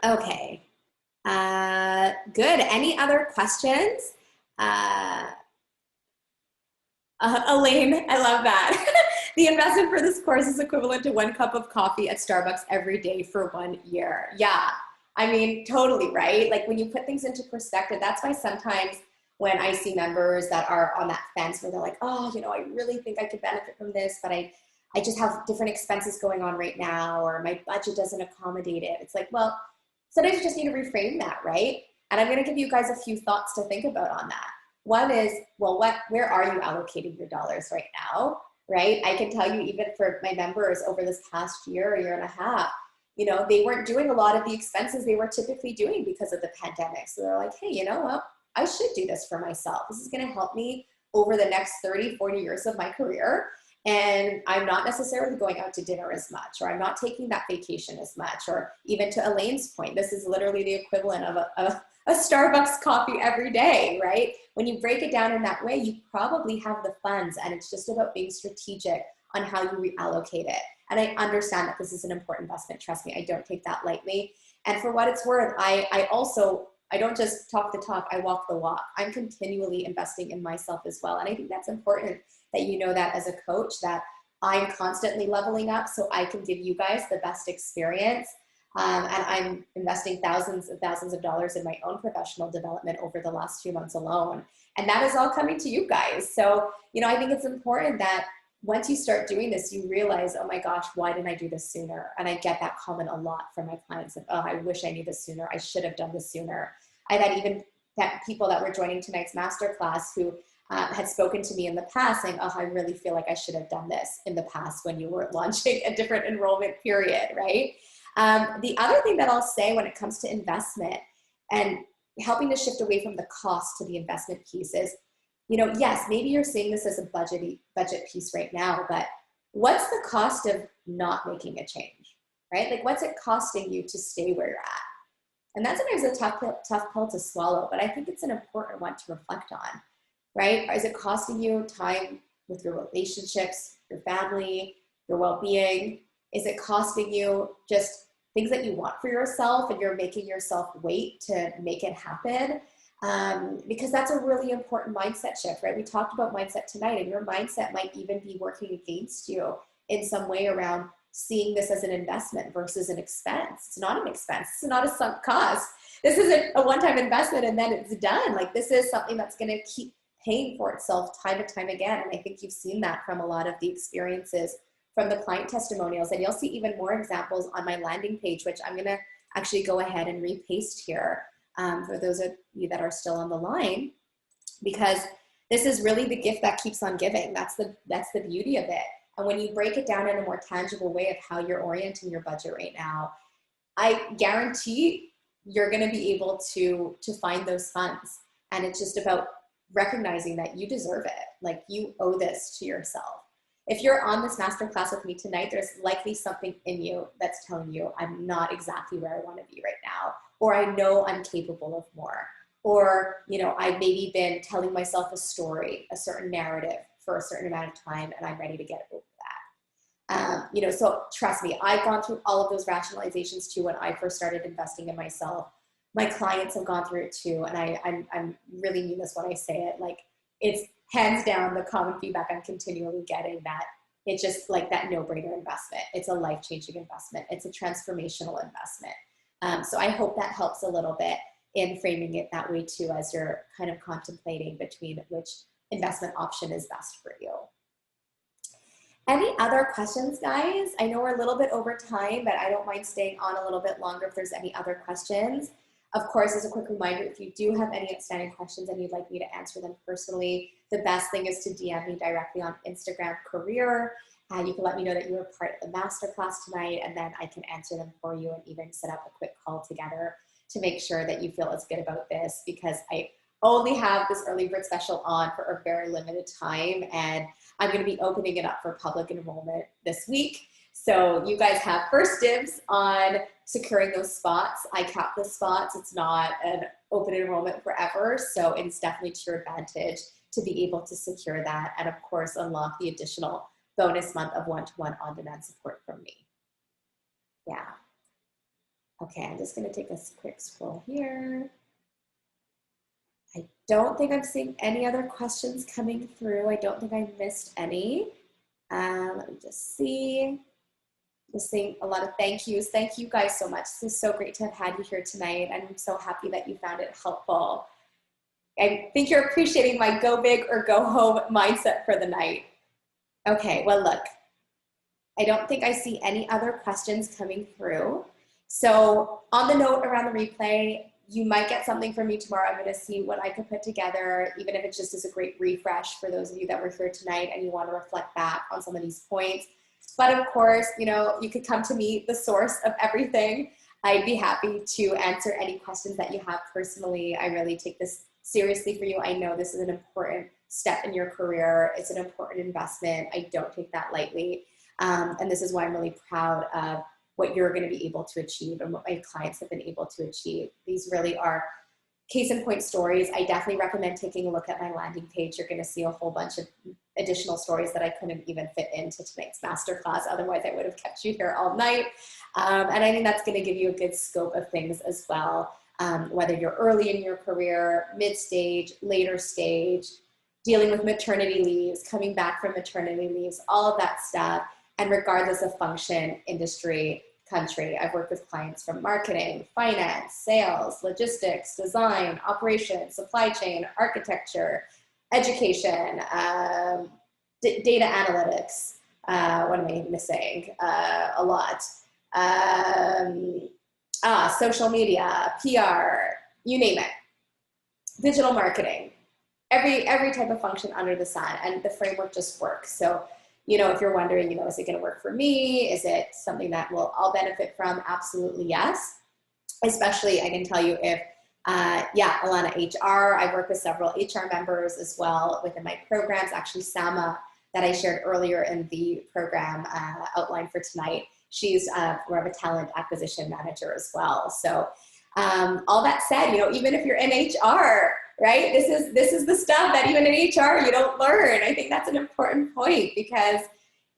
Okay. Good. Any other questions? Elaine, I love that. The investment for this course is equivalent to 1 cup of coffee at Starbucks every day for 1 year. Yeah. I mean, totally, right? Like when you put things into perspective, that's why sometimes when I see members that are on that fence where they're like, oh, you know, I really think I could benefit from this, but I just have different expenses going on right now, or my budget doesn't accommodate it. It's like, well, sometimes you just need to reframe that, right? And I'm going to give you guys a few thoughts to think about on that. One is, well, where are you allocating your dollars right now, right? I can tell you, even for my members over this past year and a half, you know, they weren't doing a lot of the expenses they were typically doing because of the pandemic. So they're like, hey, you know what? I should do this for myself. This is going to help me over the next 30, 40 years of my career. And I'm not necessarily going out to dinner as much, or I'm not taking that vacation as much, or even to Elaine's point, this is literally the equivalent of a Starbucks coffee every day, right? When you break it down in that way, you probably have the funds, and it's just about being strategic on how you reallocate it. And I understand that this is an important investment. Trust me, I don't take that lightly. And for what it's worth, I don't just talk the talk, I walk the walk. I'm continually investing in myself as well. And I think that's important that you know that as a coach, that I'm constantly leveling up so I can give you guys the best experience. And I'm investing thousands of dollars in my own professional development over the last few months alone. And that is all coming to you guys. So, you know, I think it's important that once you start doing this, you realize, oh my gosh, why didn't I do this sooner? And I get that comment a lot from my clients of, oh, I wish I knew this sooner. I should have done this sooner. I've had even people that were joining tonight's masterclass who had spoken to me in the past saying, oh, I really feel like I should have done this in the past when you were launching a different enrollment period, right? The other thing that I'll say when it comes to investment and helping to shift away from the cost to the investment piece is, you know, yes, maybe you're seeing this as a budget piece right now, but what's the cost of not making a change, right? Like, what's it costing you to stay where you're at? And that's sometimes a tough pill to swallow, but I think it's an important one to reflect on, right? Is it costing you time with your relationships, your family, your well-being? Is it costing you just things that you want for yourself and you're making yourself wait to make it happen? Because that's a really important mindset shift, right? We talked about mindset tonight, and your mindset might even be working against you in some way around seeing this as an investment versus an expense. It's not an expense. It's not a sunk cost. This isn't a one-time investment and then it's done. Like, this is something that's going to keep paying for itself time and time again. And I think you've seen that from a lot of the experiences from the client testimonials. And you'll see even more examples on my landing page, which I'm gonna actually go ahead and repaste here for those of you that are still on the line, because this is really the gift that keeps on giving. That's the beauty of it. And when you break it down in a more tangible way of how you're orienting your budget right now, I guarantee you're going to be able to find those funds. And it's just about recognizing that you deserve it. Like, you owe this to yourself. If you're on this masterclass with me tonight, there's likely something in you that's telling you, I'm not exactly where I want to be right now, or I know I'm capable of more, or, you know, I've maybe been telling myself a story, a certain narrative for a certain amount of time, and I'm ready to get over that. You know, so trust me, I've gone through all of those rationalizations too when I first started investing in myself. My clients have gone through it too, and I'm really mean this when I say it. Like, it's hands down the common feedback I'm continually getting, that it's just like that no-brainer investment. It's a life-changing investment. It's a transformational investment. So I hope that helps a little bit in framing it that way too, as you're kind of contemplating between which investment option is best for you. Any other questions, guys? I know we're a little bit over time, but I don't mind staying on a little bit longer if there's any other questions. Of course, as a quick reminder, if you do have any outstanding questions and you'd like me to answer them personally, the best thing is to DM me directly on Instagram Career. You can let me know that you were part of the masterclass tonight, and then I can answer them for you and even set up a quick call together to make sure that you feel as good about this, because I only have this early bird special on for a very limited time, and I'm going to be opening it up for public enrollment this week. So you guys have first dibs on securing those spots. I cap the spots. It's not an open enrollment forever, so it's definitely to your advantage to be able to secure that, and of course unlock the additional bonus month of one-to-one on-demand support from me. Yeah. Okay, I'm just going to take a quick scroll here. I don't think I'm seeing any other questions coming through. I don't think I missed any. Let me just see. Just seeing a lot of thank yous. Thank you guys so much. This is so great to have had you here tonight. I'm so happy that you found it helpful. I think you're appreciating my go big or go home mindset for the night. Okay, well, look, I don't think I see any other questions coming through. So on the note around the replay, you might get something from me tomorrow. I'm going to see what I could put together, even if it's just as a great refresh for those of you that were here tonight and you want to reflect back on some of these points. But of course, you know, you could come to me, the source of everything. I'd be happy to answer any questions that you have personally. I really take this seriously for you. I know this is an important step in your career. It's an important investment. I don't take that lightly. And this is why I'm really proud of what you're going to be able to achieve and what my clients have been able to achieve. These really are case in point stories. I definitely recommend taking a look at my landing page. You're going to see a whole bunch of additional stories that I couldn't even fit into tonight's masterclass. Otherwise, I would have kept you here all night. And I think that's going to give you a good scope of things as well. Whether you're early in your career, mid-stage, later stage, dealing with maternity leaves, coming back from maternity leaves, all of that stuff. And regardless of function, industry, country, I've worked with clients from marketing, finance, sales, logistics, design, operations, supply chain, architecture, education, data analytics. What am I missing? A lot. Social media, PR, you name it. Digital marketing, every type of function under the sun, and the framework just works. So, you know, if you're wondering, you know, is it going to work for me? Is it something that we'll all benefit from? Absolutely yes. Especially, I can tell you if, Alana HR, I work with several HR members as well within my programs. Actually, Sama, that I shared earlier in the program outline for tonight, she's more of a talent acquisition manager as well. So all that said, you know, even if you're in HR, right? This is the stuff that even in HR you don't learn. I think that's an important point, because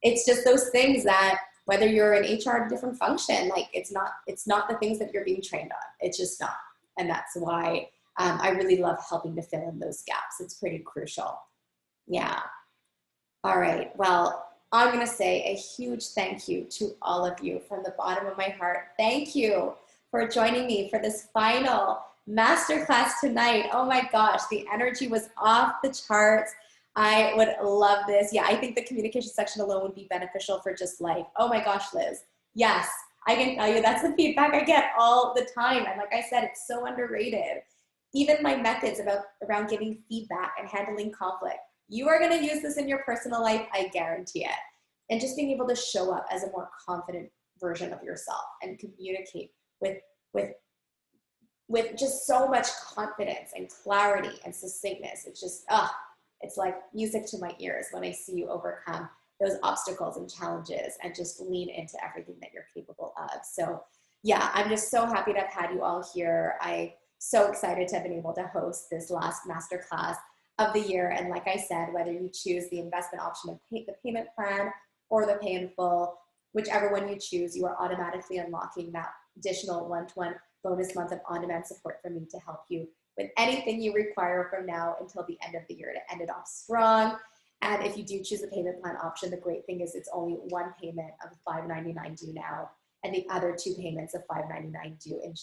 it's just those things that whether you're in HR, different function, like it's not the things that you're being trained on. It's just not. And that's why I really love helping to fill in those gaps. It's pretty crucial. Yeah. All right. Well, I'm going to say a huge thank you to all of you from the bottom of my heart. Thank you for joining me for this final masterclass tonight. Oh my gosh, the energy was off the charts. I would love this. Yeah, I think the communication section alone would be beneficial for just life. Oh my gosh, Liz. Yes, I can tell you that's the feedback I get all the time. And like I said, it's so underrated. Even my methods around giving feedback and handling conflict. You are going to use this in your personal life, I guarantee it. And just being able to show up as a more confident version of yourself and communicate with just so much confidence and clarity and succinctness. It's just, it's like music to my ears when I see you overcome those obstacles and challenges and just lean into everything that you're capable of. So yeah, I'm just so happy to have had you all here. I'm so excited to have been able to host this last masterclass of the year. And like I said, whether you choose the investment option of the payment plan or the pay in full, whichever one you choose, you are automatically unlocking that additional one-to-one bonus month of on-demand support from me to help you with anything you require from now until the end of the year to end it off strong. And if you do choose the payment plan option, the great thing is it's only one payment of $5.99 due now, and the other two payments of $5.99 due in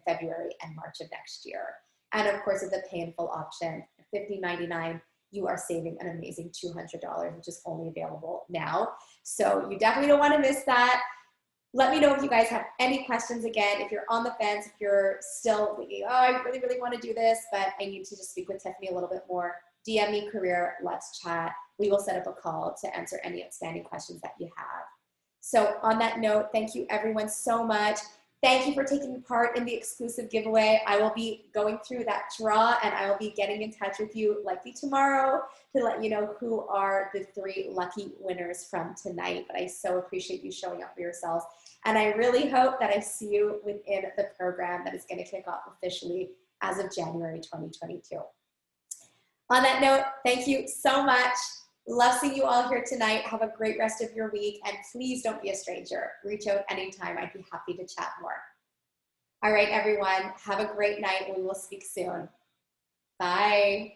February and March of next year. And of course, with the pay in full option, $15.99, you are saving an amazing $200, which is only available now. So you definitely don't want to miss that. Let me know if you guys have any questions. Again, if you're on the fence, if you're still thinking, oh, I really, really want to do this, but I need to just speak with Tiffany a little bit more, DM me career, let's chat. We will set up a call to answer any outstanding questions that you have. So on that note, thank you everyone so much. Thank you for taking part in the exclusive giveaway. I will be going through that draw and I will be getting in touch with you likely tomorrow to let you know who are the 3 lucky winners from tonight. But I so appreciate you showing up for yourselves. And I really hope that I see you within the program that is going to kick off officially as of January 2022. On that note, thank you so much. Love seeing you all here tonight. Have a great rest of your week. And please don't be a stranger. Reach out anytime. I'd be happy to chat more. All right, everyone. Have a great night. We will speak soon. Bye.